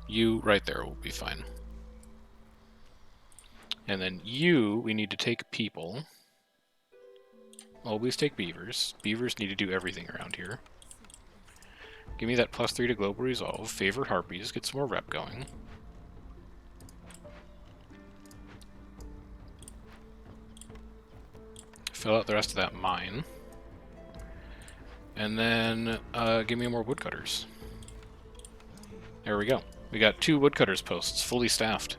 You right there will be fine. And then you, we need to take people. Always take beavers. Beavers need to do everything around here. Give me that +3 to global resolve. Favor harpies. Get some more rep going. Fill out the rest of that mine. And then give me more woodcutters. There we go. We got 2 woodcutters posts, fully staffed.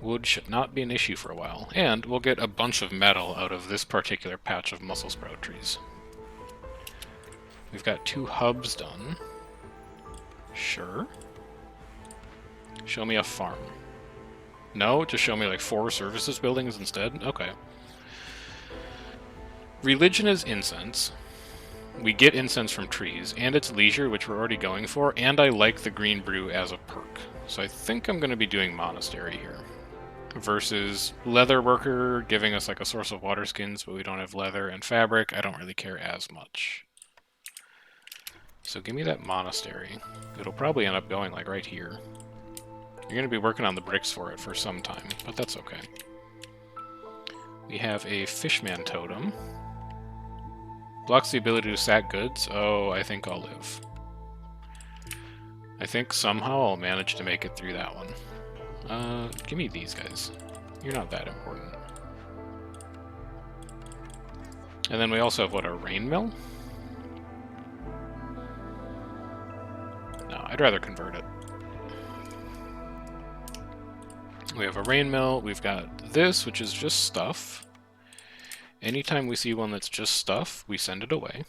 Wood should not be an issue for a while. And we'll get a bunch of metal out of this particular patch of mussel sprout trees. We've got 2 hubs done. Sure. Show me a farm. No? Just show me like 4 services buildings instead? Okay. Religion is incense. We get incense from trees, and it's leisure, which we're already going for, and I like the green brew as a perk. So I think I'm going to be doing monastery here. Versus leather worker giving us like a source of water skins, but we don't have leather, and fabric, I don't really care as much. So give me that monastery. It'll probably end up going like right here. You're going to be working on the bricks for it for some time, but that's okay. We have a fishman totem. Blocks the ability to stack goods. Oh, I think I'll live. I think somehow I'll manage to make it through that one. Give me these guys. You're not that important. And then we also have, what, a rain mill? No, I'd rather convert it. We have a rain mill. We've got this, which is just stuff. Anytime we see one that's just stuff, we send it away.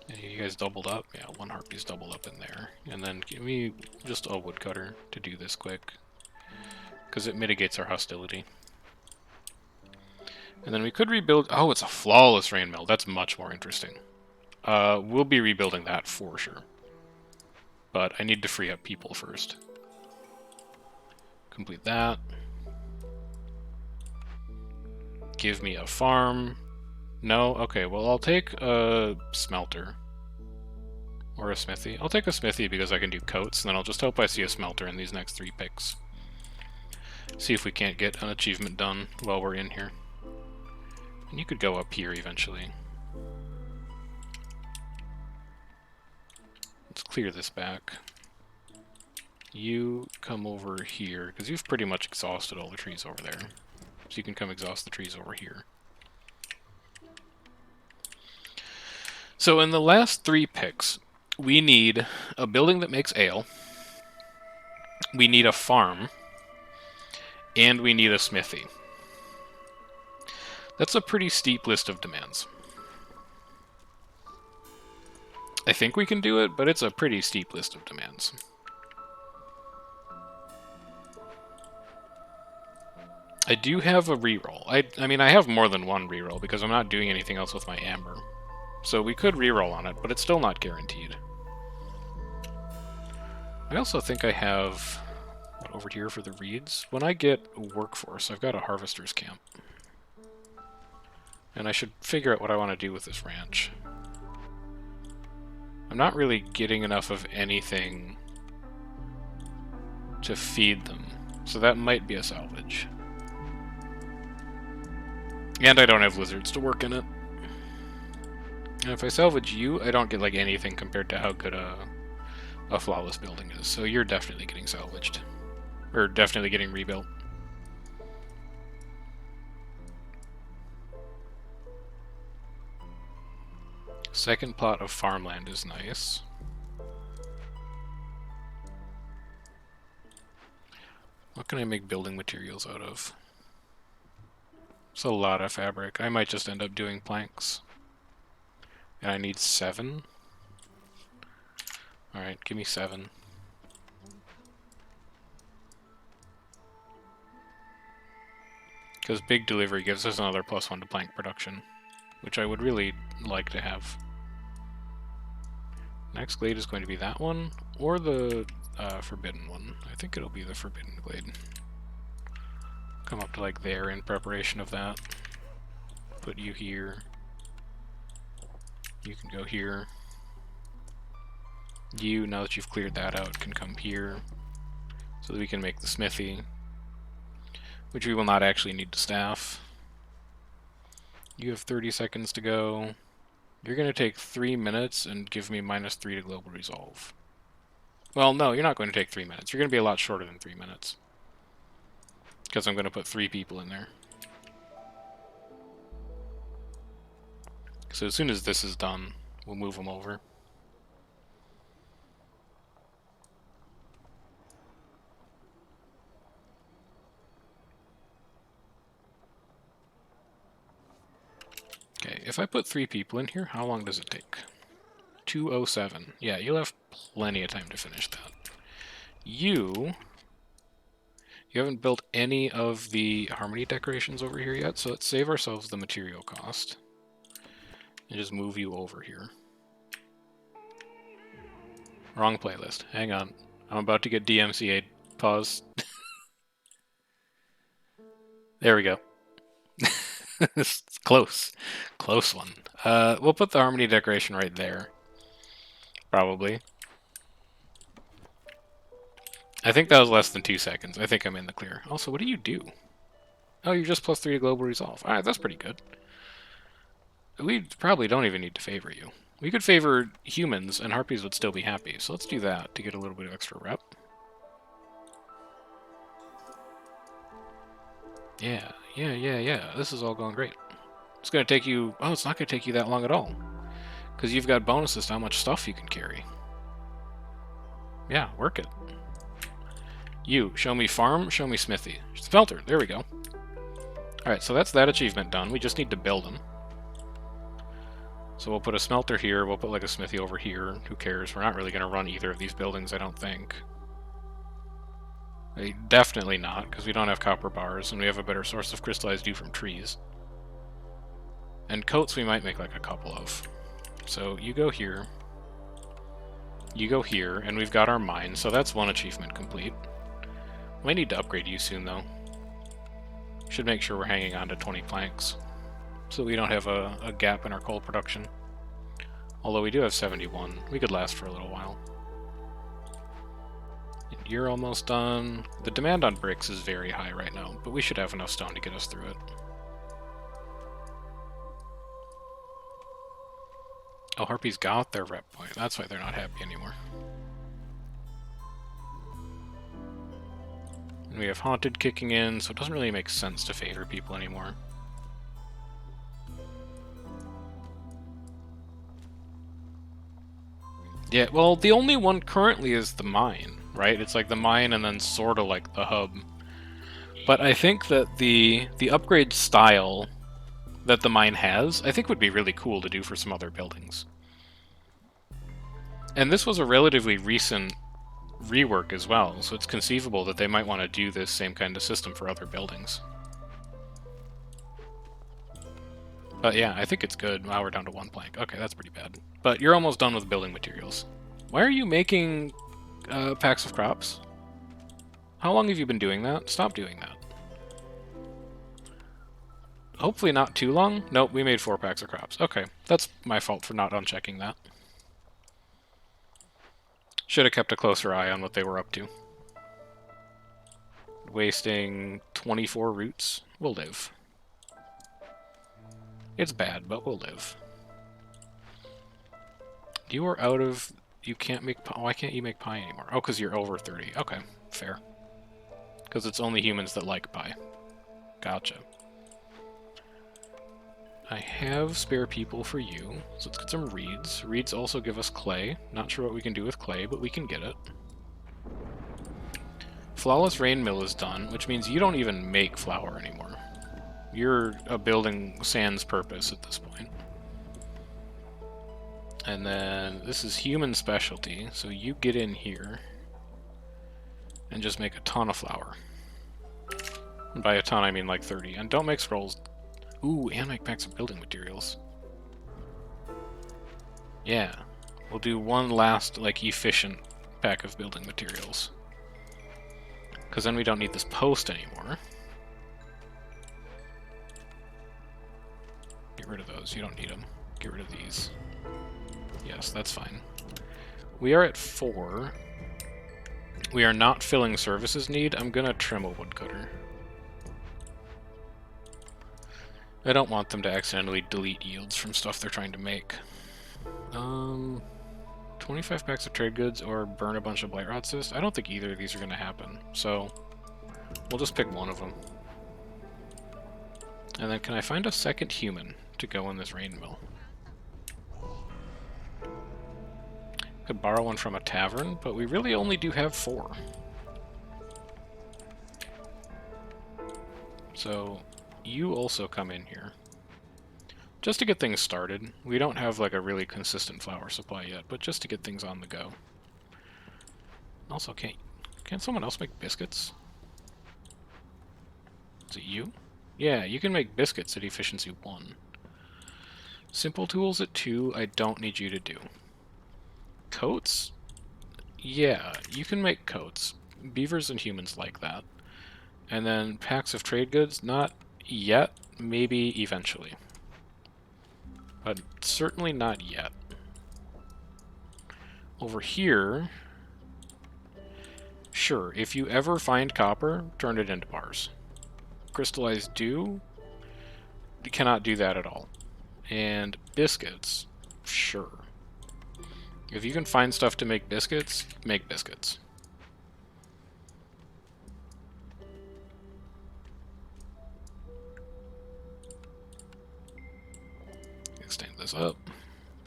You guys doubled up? Yeah, 1 harpy's doubled up in there. And then give me just a woodcutter to do this quick, because it mitigates our hostility. And then we could rebuild... Oh, it's a flawless rain mill. That's much more interesting. We'll be rebuilding that for sure. But I need to free up people first. Complete that. Give me a farm. No? Okay, well I'll take a smelter. Or a smithy. I'll take a smithy because I can do coats, and then I'll just hope I see a smelter in these next 3 picks. See if we can't get an achievement done while we're in here. And you could go up here eventually. clear this back. You come over here, because you've pretty much exhausted all the trees over there. So you can come exhaust the trees over here. So in the last 3 picks, we need a building that makes ale, we need a farm, and we need a smithy. That's a pretty steep list of demands. I think we can do it, but it's a pretty steep list of demands. I do have a reroll. I mean, I have more than one reroll because I'm not doing anything else with my amber. So we could reroll on it, but it's still not guaranteed. I also think I have over here for the reeds. When I get a workforce, I've got a harvester's camp. And I should figure out what I want to do with this ranch. I'm not really getting enough of anything to feed them, so that might be a salvage. And I don't have lizards to work in it. And if I salvage you, I don't get like anything compared to how good a flawless building is. So you're definitely getting salvaged. Or definitely getting rebuilt. Second plot of farmland is nice. What can I make building materials out of? It's a lot of fabric. I might just end up doing planks. And I need 7. Alright, give me 7. Because big delivery gives us another +1 to plank production, which I would really like to have. Next glade is going to be that one, or the forbidden one. I think it'll be the forbidden glade. Come up to like there in preparation of that. Put you here. You can go here. You, now that you've cleared that out, can come here so that we can make the smithy, which we will not actually need to staff. You have 30 seconds to go. You're going to take 3 minutes and give me -3 to global resolve. Well, no, you're not going to take 3 minutes. You're going to be a lot shorter than 3 minutes. Because I'm going to put 3 people in there. So as soon as this is done, we'll move them over. Okay, if I put 3 people in here, how long does it take? 2:07. Yeah, you'll have plenty of time to finish that. You haven't built any of the harmony decorations over here yet, so let's save ourselves the material cost. And just move you over here. Wrong playlist. Hang on. I'm about to get DMCA'd. Pause. There we go. It's close. Close one. We'll put the harmony decoration right there. Probably. I think that was less than 2 seconds. I think I'm in the clear. Also, what do you do? Oh, you're just +3 to global resolve. Alright, that's pretty good. We probably don't even need to favor you. We could favor humans, and harpies would still be happy. So let's do that to get a little bit of extra rep. Yeah. This is all going great. It's going to take you... Oh, it's not going to take you that long at all. Because you've got bonuses to how much stuff you can carry. Yeah, work it. You, show me farm, show me smithy. Smelter, there we go. Alright, so that's that achievement done. We just need to build them. So we'll put a smelter here, we'll put like a smithy over here. Who cares? We're not really going to run either of these buildings, I don't think. Definitely not, because we don't have copper bars, and we have a better source of crystallized dew from trees. And coats we might make like a couple of. So you go here. You go here, and we've got our mine, so that's one achievement complete. Might need to upgrade you soon, though. Should make sure we're hanging on to 20 planks, so we don't have a gap in our coal production. Although we do have 71. We could last for a little while. And you're almost done. The demand on bricks is very high right now, but we should have enough stone to get us through it. Oh, Harpies got their rep point. That's why they're not happy anymore. And we have Haunted kicking in, so it doesn't really make sense to favor people anymore. Yeah, well, the only one currently is the mine, right? It's like the mine and then sort of like the hub. But I think that the upgrade style that the mine has, I think would be really cool to do for some other buildings. And this was a relatively recent rework as well, so it's conceivable that they might want to do this same kind of system for other buildings. But yeah, I think it's good. Wow, we're down to 1 plank. Okay, that's pretty bad. But you're almost done with building materials. Why are you making packs of crops? How long have you been doing that? Stop doing that. Hopefully not too long. Nope, we made 4 packs of crops. Okay, that's my fault for not unchecking that. Should have kept a closer eye on what they were up to. Wasting 24 roots. We'll live. It's bad, but we'll live. You are out of... You can't make pie. Why can't you make pie anymore? Oh, because you're over 30. Okay, fair. Because it's only humans that like pie. Gotcha. I have spare people for you, so let's get some reeds. Reeds also give us clay. Not sure what we can do with clay, but we can get it. Flawless Rain Mill is done, which means you don't even make flour anymore. You're a building sans purpose at this point. And then this is human specialty, so you get in here and just make a ton of flour. And by a ton, I mean like 30. And don't make scrolls. Ooh, and make packs of building materials. Yeah. We'll do one last, like, efficient pack of building materials. Because then we don't need this post anymore. Get rid of those. You don't need them. Get rid of these. Yes, that's fine. We are at 4. We are not filling services need. I'm gonna trim a woodcutter. I don't want them to accidentally delete yields from stuff they're trying to make. 25 packs of trade goods or burn a bunch of blight rot cysts? I don't think either of these are gonna happen, so we'll just pick one of them. And then can I find a second human to go in this rain mill? Could borrow one from a tavern, but we really only do have 4. So you also come in here. Just to get things started. We don't have like a really consistent flour supply yet, but just to get things on the go. Also, can't someone else make biscuits? Is it you? Yeah, you can make biscuits at efficiency 1. Simple tools at 2, I don't need you to do. Coats? Yeah, you can make coats. Beavers and humans like that. And then packs of trade goods? Not yet, maybe eventually. But certainly not yet. Over here... Sure, if you ever find copper, turn it into bars. Crystallized dew? You cannot do that at all. And biscuits? Sure. If you can find stuff to make biscuits, make biscuits. Extend this up.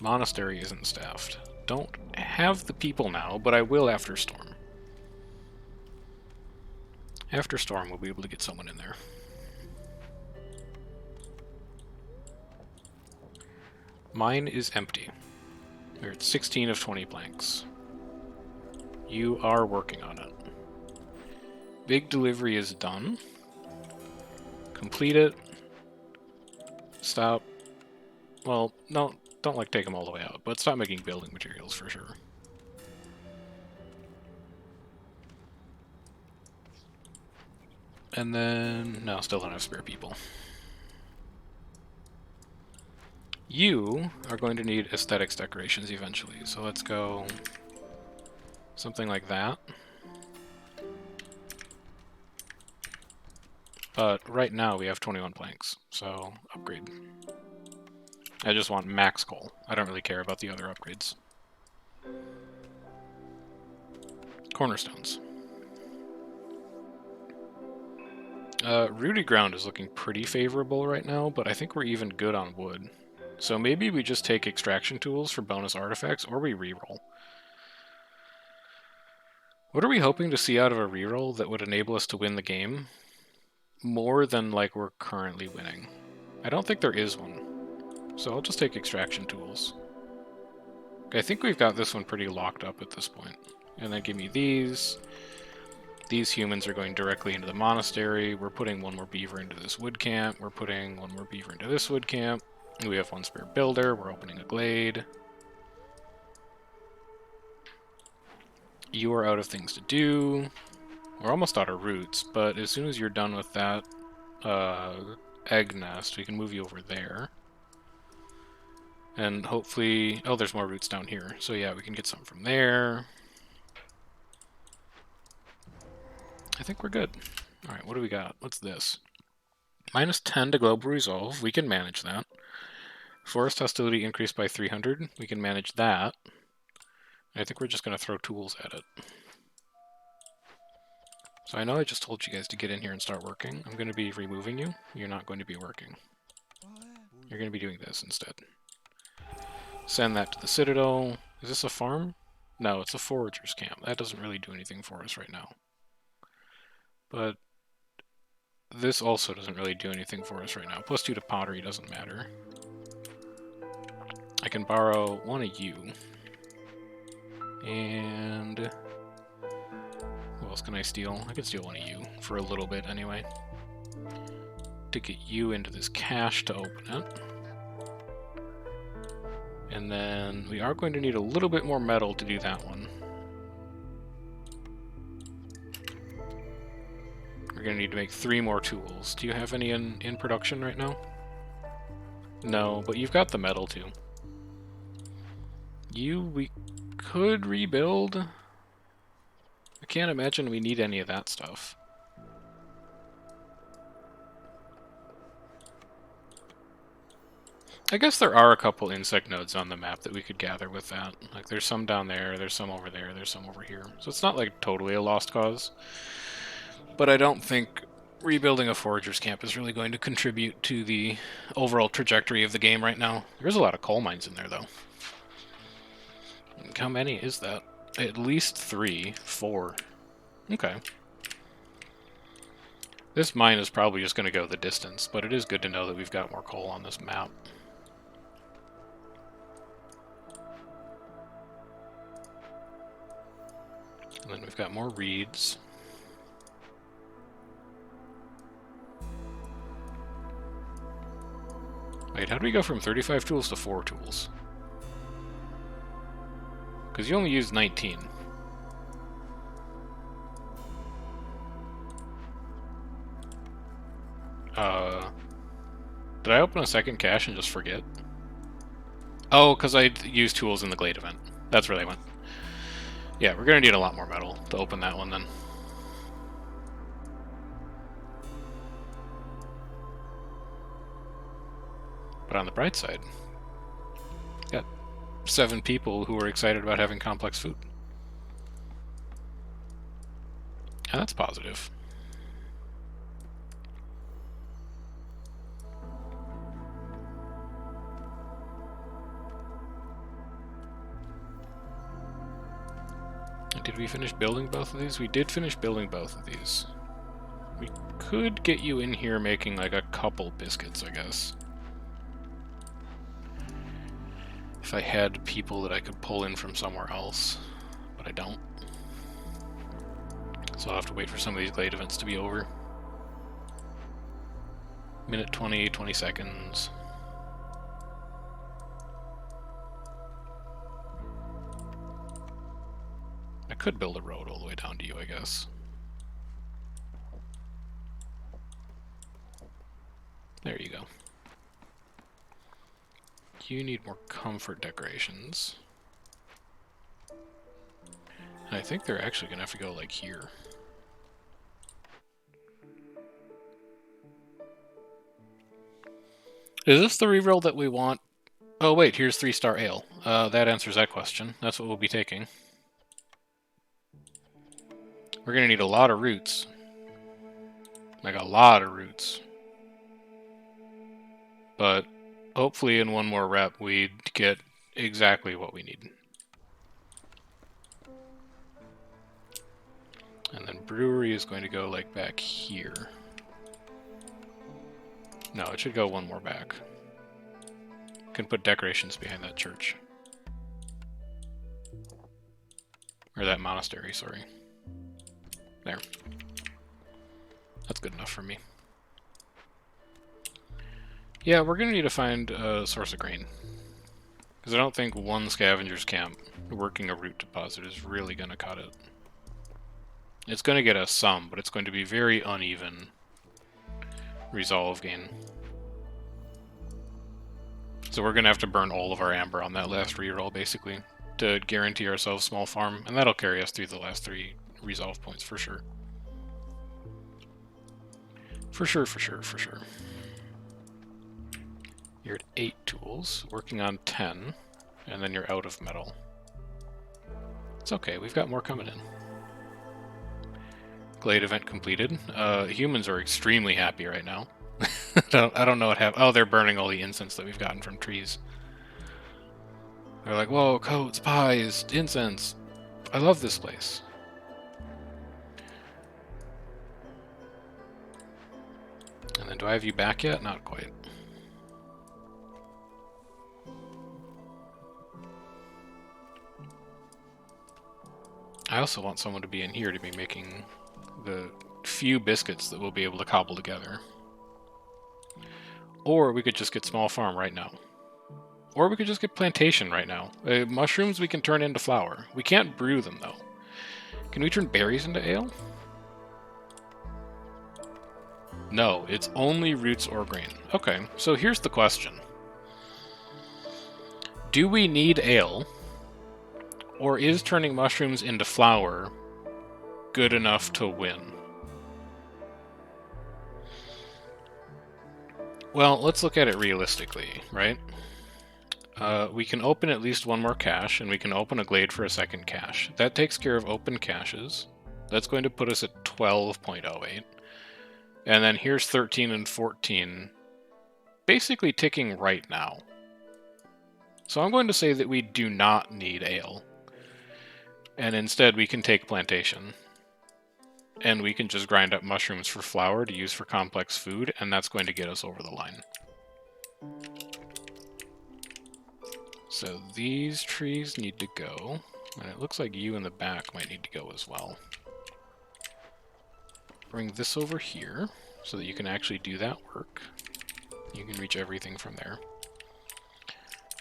Monastery isn't staffed. Don't have the people now, but I will after Storm. After Storm, we'll be able to get someone in there. Mine is empty. We're at 16 of 20 planks. You are working on it. Big delivery is done. Complete it. Stop. Well, no, don't like take them all the way out, but stop making building materials for sure. And then, no, still don't have spare people. You are going to need aesthetics decorations eventually, so let's go something like that. But right now we have 21 planks, so upgrade. I just want max coal. I don't really care about the other upgrades. Cornerstones. Rooty ground is looking pretty favorable right now, but I think we're even good on wood. So maybe we just take extraction tools for bonus artifacts, or we reroll. What are we hoping to see out of a reroll that would enable us to win the game? More than like we're currently winning. I don't think there is one. So I'll just take extraction tools. I think we've got this one pretty locked up at this point. And then give me these. These humans are going directly into the monastery. We're putting one more beaver into this wood camp. We're putting one more beaver into this wood camp. We have one spare builder. We're opening a glade. You are out of things to do. We're almost out of roots, but as soon as you're done with that egg nest, we can move you over there. And hopefully... Oh, there's more roots down here. So yeah, we can get some from there. I think we're good. Alright, what do we got? What's this? Minus 10 to global resolve. We can manage that. Forest hostility increased by 300. We can manage that. I think we're just going to throw tools at it. So I know I just told you guys to get in here and start working. I'm going to be removing you. You're not going to be working. You're going to be doing this instead. Send that to the Citadel. Is this a farm? No, it's a forager's camp. That doesn't really do anything for us right now. But this also doesn't really do anything for us right now. +2 to pottery doesn't matter. I can borrow one of you. And who else can I steal? I can steal one of you for a little bit anyway. To get you into this cache to open it. And then we are going to need a little bit more metal to do that one. We're going to need to make 3 more tools. Do you have any in production right now? No, but you've got the metal too. We could rebuild. I can't imagine we need any of that stuff. I guess there are a couple insect nodes on the map that we could gather with that. Like, there's some down there, there's some over there, there's some over here. So it's not, like, totally a lost cause. But I don't think rebuilding a forager's camp is really going to contribute to the overall trajectory of the game right now. There's a lot of coal mines in there, though. How many is that? At least 3, 4. Okay. This mine is probably just going to go the distance, but it is good to know that we've got more coal on this map. And then we've got more reeds. Wait, how do we go from 35 tools to 4 tools? Because you only used 19. Did I open a second cache and just forget? Oh, because I used tools in the Glade event. That's where they went. Yeah, we're going to need a lot more metal to open that one then. But on the bright side, got 7 people who are excited about having complex food. And that's positive. Did we finish building both of these? We did finish building both of these. We could get you in here making like a couple biscuits, I guess. If I had people that I could pull in from somewhere else, but I don't. So I'll have to wait for some of these Glade events to be over. Minute 20, 20 seconds. I could build a road all the way down to you, I guess. There you go. You need more comfort decorations. I think they're actually going to have to go, like, here. Is this the reroll that we want? Oh, wait, here's 3-star ale. That answers that question. That's what we'll be taking. We're going to need a lot of roots. Like a lot of roots. But hopefully in one more rep we get exactly what we need. And then brewery is going to go like back here. No, it should go one more back. Can put decorations behind that church. Or that monastery, sorry. There. That's good enough for me. Yeah, we're going to need to find a source of grain. Because I don't think one scavenger's camp working a root deposit is really going to cut it. It's going to get us some, but it's going to be very uneven resolve gain. So we're going to have to burn all of our amber on that last reroll, basically, to guarantee ourselves small farm, and that'll carry us through the last 3 resolve points for sure. For sure, for sure, for sure. You're at 8 tools, working on 10, and then you're out of metal. It's okay, we've got more coming in. Glade event completed. Humans are extremely happy right now. I don't know what happened. Oh, they're burning all the incense that we've gotten from trees. They're like, whoa, coats, pies, incense. I love this place. And then do I have you back yet? Not quite. I also want someone to be in here to be making the few biscuits that we'll be able to cobble together. Or we could just get small farm right now. Or we could just get plantation right now. Mushrooms we can turn into flour. We can't brew them, though. Can we turn berries into ale? No, it's only roots or grain. Okay, so here's the question. Do we need ale? Or is turning mushrooms into flour good enough to win? Well, let's look at it realistically, right? We can open at least one more cache, and we can open a glade for a second cache. That takes care of open caches. That's going to put us at 12.08. And then here's 13 and 14, basically ticking right now. So I'm going to say that we do not need ale. And instead we can take plantation. And we can just grind up mushrooms for flour to use for complex food, and that's going to get us over the line. So these trees need to go, and it looks like you in the back might need to go as well. Bring this over here, so that you can actually do that work. You can reach everything from there.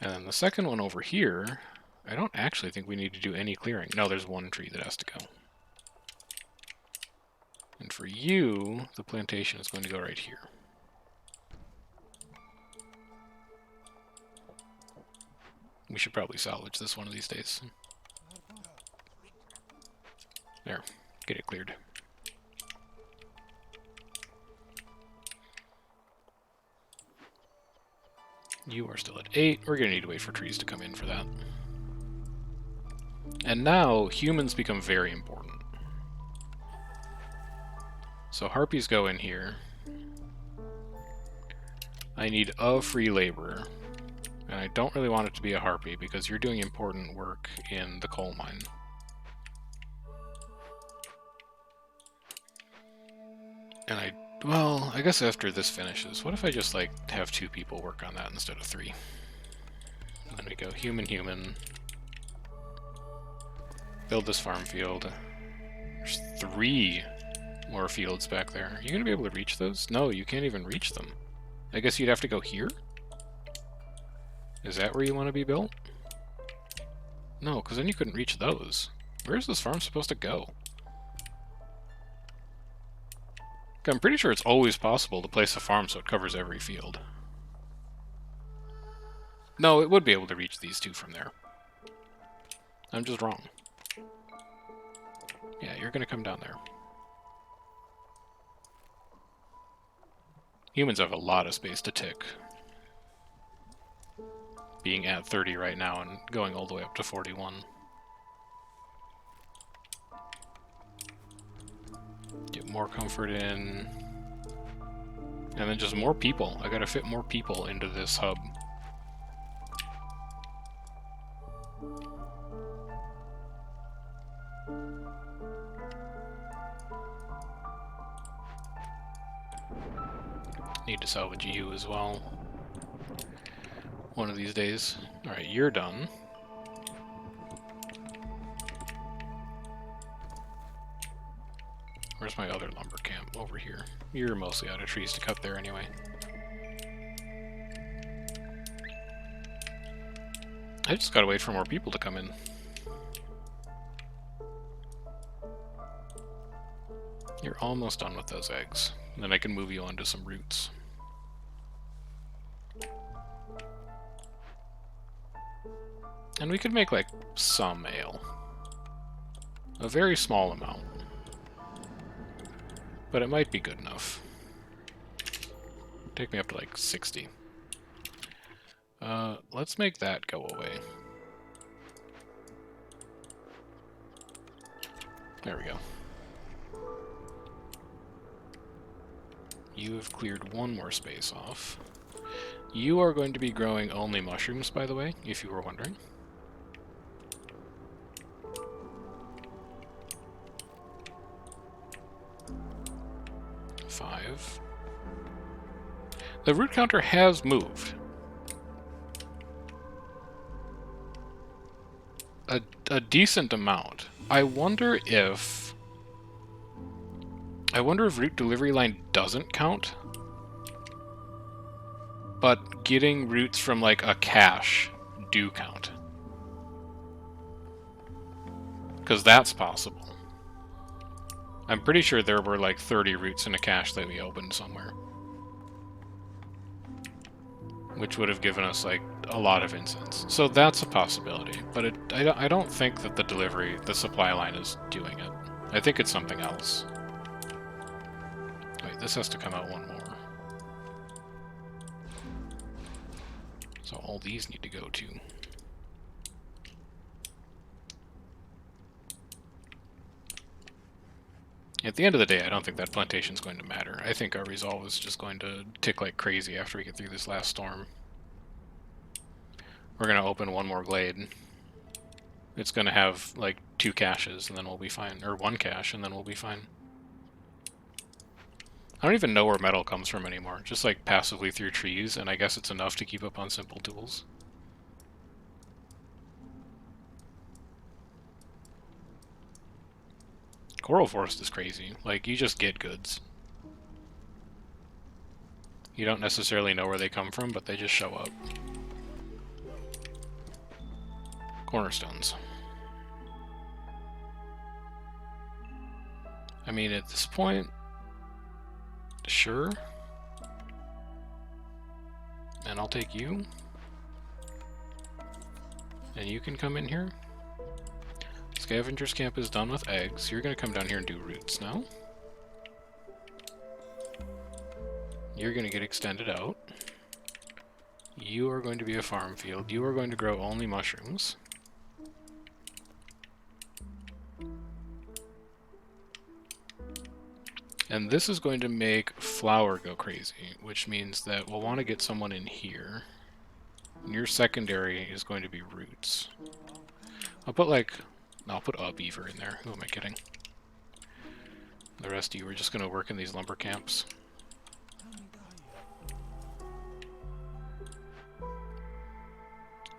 And then the second one over here, I don't actually think we need to do any clearing. No, there's one tree that has to go. And for you, the plantation is going to go right here. We should probably salvage this one of these days. There, get it cleared. You are still at 8. We're going to need to wait for trees to come in for that. And now, humans become very important. So harpies go in here. I need a free laborer. And I don't really want it to be a harpy, because you're doing important work in the coal mine. And well, I guess after this finishes, what if I just, like, have 2 people work on that instead of 3? And then we go human, human. Build this farm field. There's 3 more fields back there. Are you going to be able to reach those? No, you can't even reach them. I guess you'd have to go here? Is that where you want to be built? No, because then you couldn't reach those. Where's this farm supposed to go? I'm pretty sure it's always possible to place a farm so it covers every field. No, it would be able to reach these 2 from there. I'm just wrong. Yeah, you're going to come down there. Humans have a lot of space to tick. Being at 30 right now and going all the way up to 41. Get more comfort in. And then just more people. I gotta fit more people into this hub. Need to salvage you as well. One of these days. Alright, you're done. Where's my other lumber camp? Over here. You're mostly out of trees to cut there anyway. I just gotta wait for more people to come in. You're almost done with those eggs. And then I can move you on to some roots. And we could make, like, some ale. A very small amount. But it might be good enough. Take me up to, like, 60. Let's make that go away. There we go. You have cleared one more space off. You are going to be growing only mushrooms, by the way, if you were wondering. Five. The root counter has moved. A decent amount. I wonder if root delivery line doesn't count, but getting roots from like a cache do count. Because that's possible. I'm pretty sure there were like 30 roots in a cache that we opened somewhere. Which would have given us like a lot of incense. So that's a possibility, but I don't think that the supply line is doing it. I think it's something else. Wait, this has to come out one more. So all these need to go too. At the end of the day, I don't think that plantation's going to matter. I think our resolve is just going to tick like crazy after we get through this last storm. We're going to open one more glade. It's going to have like 2 caches and then we'll be fine. Or 1 cache and then we'll be fine. I don't even know where metal comes from anymore. Just like passively through trees, and I guess it's enough to keep up on simple tools. Coral Forest is crazy. Like, you just get goods. You don't necessarily know where they come from, but they just show up. Cornerstones. I mean, at this point, sure. And I'll take you. And you can come in here. Scavenger's camp is done with eggs. You're going to come down here and do roots now. You're going to get extended out. You are going to be a farm field. You are going to grow only mushrooms. And this is going to make flour go crazy, which means that we'll want to get someone in here. And your secondary is going to be roots. I'll put a beaver in there. Who am I kidding? The rest of you are just going to work in these lumber camps.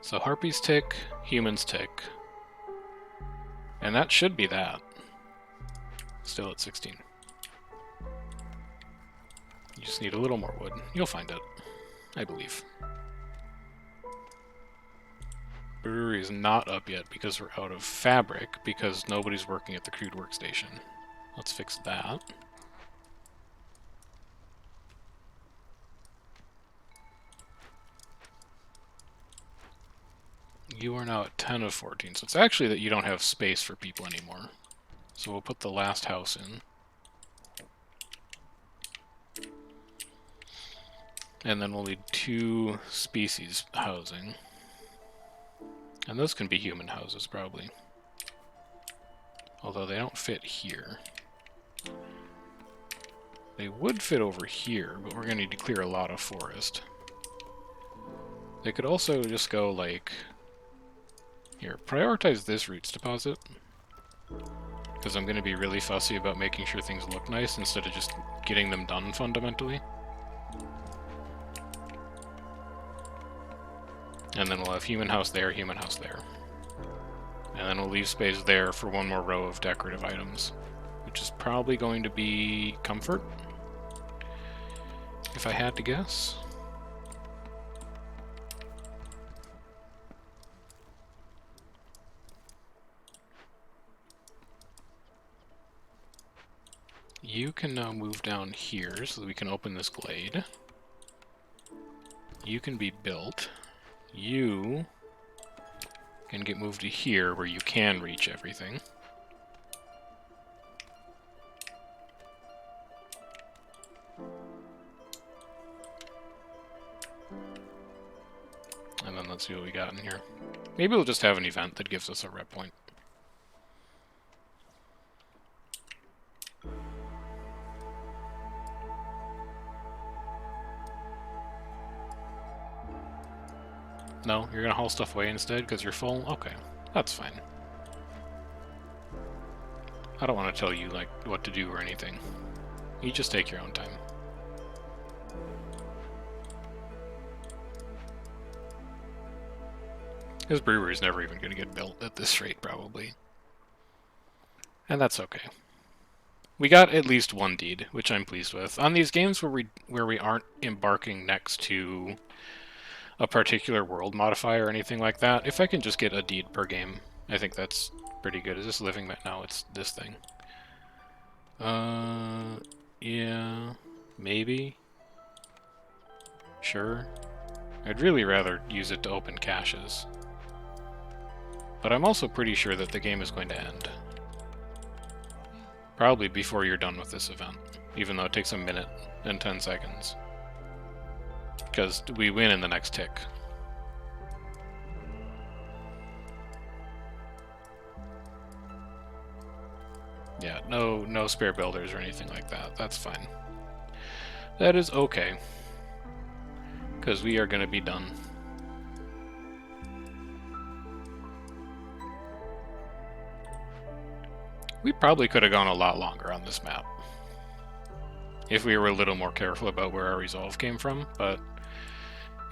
So harpies tick, humans tick. And that should be that. Still at 16. You just need a little more wood. You'll find it, I believe. Brewery is not up yet because we're out of fabric, because nobody's working at the crude workstation. Let's fix that. You are now at 10 of 14, so it's actually that you don't have space for people anymore. So we'll put the last house in. And then we'll need 2 species housing. And those can be human houses, probably. Although they don't fit here. They would fit over here, but we're going to need to clear a lot of forest. They could also just go, like... Here, prioritize this roots deposit. Because I'm going to be really fussy about making sure things look nice instead of just getting them done fundamentally. And then we'll have human house there, human house there. And then we'll leave space there for one more row of decorative items, which is probably going to be comfort, if I had to guess. You can now move down here so that we can open this glade. You can be built. You can get moved to here where you can reach everything. And then let's see what we got in here. Maybe we'll just have an event that gives us a rep point. No, you're gonna haul stuff away instead because you're full? Okay, that's fine. I don't want to tell you, like, what to do or anything. You just take your own time. This brewery is never even going to get built at this rate, probably. And that's okay. We got at least one deed, which I'm pleased with. On these games where we aren't embarking next to a particular world modifier or anything like that, if I can just get a deed per game, I think that's pretty good. Is this living? No, it's this thing. Yeah, maybe. Sure. I'd really rather use it to open caches. But I'm also pretty sure that the game is going to end. Probably before you're done with this event, even though it takes a minute and 10 seconds. Because we win in the next tick. Yeah, no spare builders or anything like that. That's fine. That is okay. Because we are going to be done. We probably could have gone a lot longer on this map. If we were a little more careful about where our resolve came from, but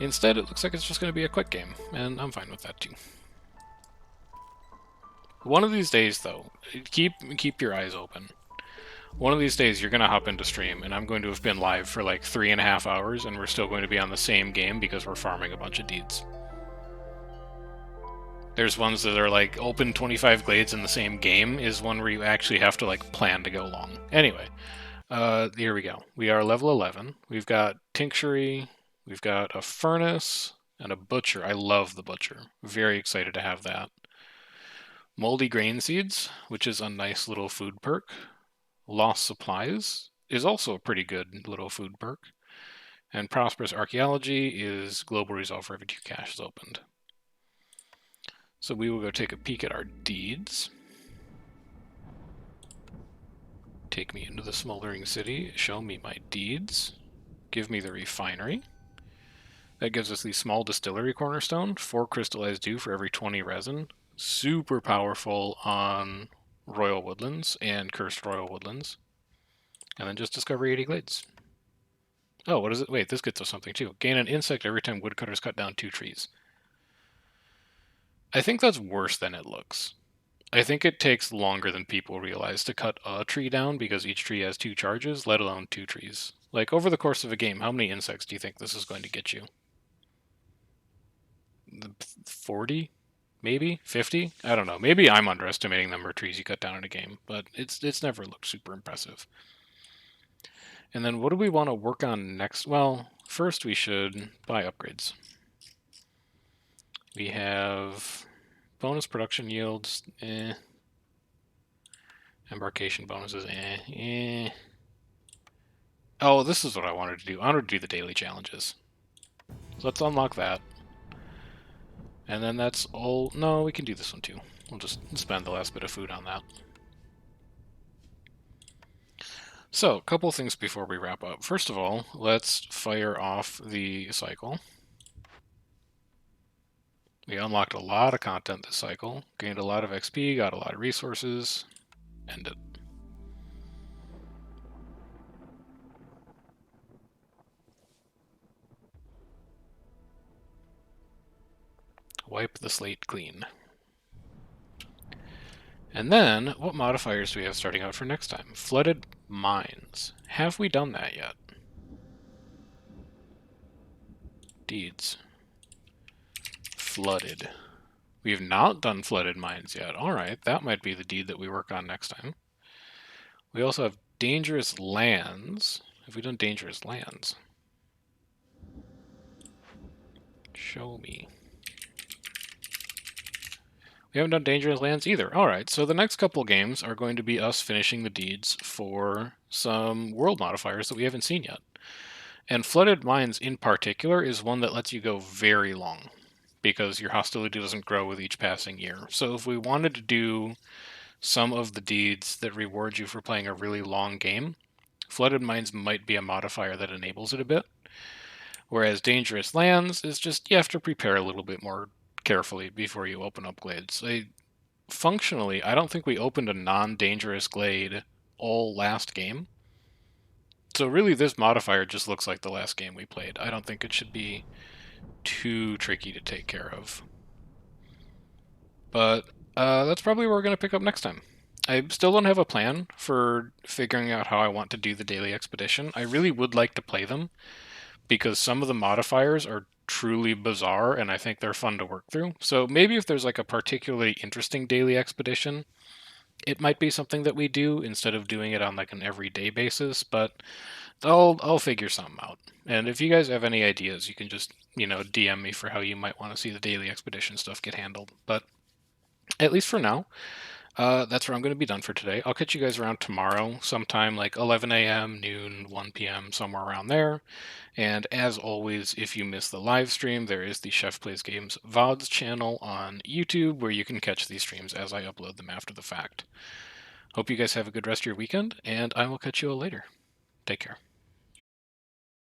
instead it looks like it's just going to be a quick game, and I'm fine with that too. One of these days, though, keep your eyes open. One of these days you're going to hop into stream, and I'm going to have been live for like 3.5 hours, and we're still going to be on the same game because we're farming a bunch of deeds. There's ones that are like open 25 glades in the same game is one where you actually have to like plan to go long. Anyway, here we go. We are level 11. We've got tinctury, we've got a furnace, and a butcher. I love the butcher. Very excited to have that. Moldy grain seeds, which is a nice little food perk. Lost supplies is also a pretty good little food perk. And prosperous archaeology is global resolve for every 2 caches opened. So we will go take a peek at our deeds. Take me into the smoldering city, show me my deeds, give me the refinery. That gives us the small distillery cornerstone, 4 crystallized dew for every 20 resin. Super powerful on Royal Woodlands and Cursed Royal Woodlands. And then just discover 80 glades. Oh, what is it? Wait, this gets us something too. Gain an insect every time woodcutters cut down 2 trees. I think that's worse than it looks. I think it takes longer than people realize to cut a tree down because each tree has 2 charges, let alone 2 trees. Like, over the course of a game, how many insects do you think this is going to get you? 40? Maybe? 50? I don't know. Maybe I'm underestimating the number of trees you cut down in a game, but it's never looked super impressive. And then what do we want to work on next? Well, first we should buy upgrades. We have bonus production yields, Embarkation bonuses, Oh, this is what I wanted to do. I wanted to do the daily challenges. So let's unlock that. And then that's all... No, we can do this one too. We'll just spend the last bit of food on that. So, a couple things before we wrap up. First of all, let's fire off the cycle. We unlocked a lot of content this cycle, gained a lot of XP, got a lot of resources. End it. Wipe the slate clean. And then, what modifiers do we have starting out for next time? Flooded mines. Have we done that yet? Deeds. Flooded. We have not done flooded mines yet. Alright, that might be the deed that we work on next time. We also have dangerous lands. Have we done dangerous lands? Show me. We haven't done dangerous lands either. Alright, so the next couple games are going to be us finishing the deeds for some world modifiers that we haven't seen yet. And flooded mines in particular is one that lets you go very long, because your hostility doesn't grow with each passing year. So if we wanted to do some of the deeds that reward you for playing a really long game, flooded mines might be a modifier that enables it a bit. Whereas dangerous lands is just, you have to prepare a little bit more carefully before you open up glades. Functionally, I don't think we opened a non-dangerous glade all last game. So really this modifier just looks like the last game we played. I don't think it should be too tricky to take care of. But that's probably where we're going to pick up next time. I still don't have a plan for figuring out how I want to do the daily expedition. I really would like to play them, because some of the modifiers are truly bizarre and I think they're fun to work through. So maybe if there's like a particularly interesting daily expedition, it might be something that we do instead of doing it on like an everyday basis, but I'll figure something out. And if you guys have any ideas, you can just, DM me for how you might want to see the daily expedition stuff get handled. But at least for now, that's where I'm going to be done for today. I'll catch you guys around tomorrow, sometime like 11 a.m., noon, 1 p.m., somewhere around there. And as always, if you miss the live stream, there is the Chef Plays Games VODs channel on YouTube where you can catch these streams as I upload them after the fact. Hope you guys have a good rest of your weekend, and I will catch you all later. Take care.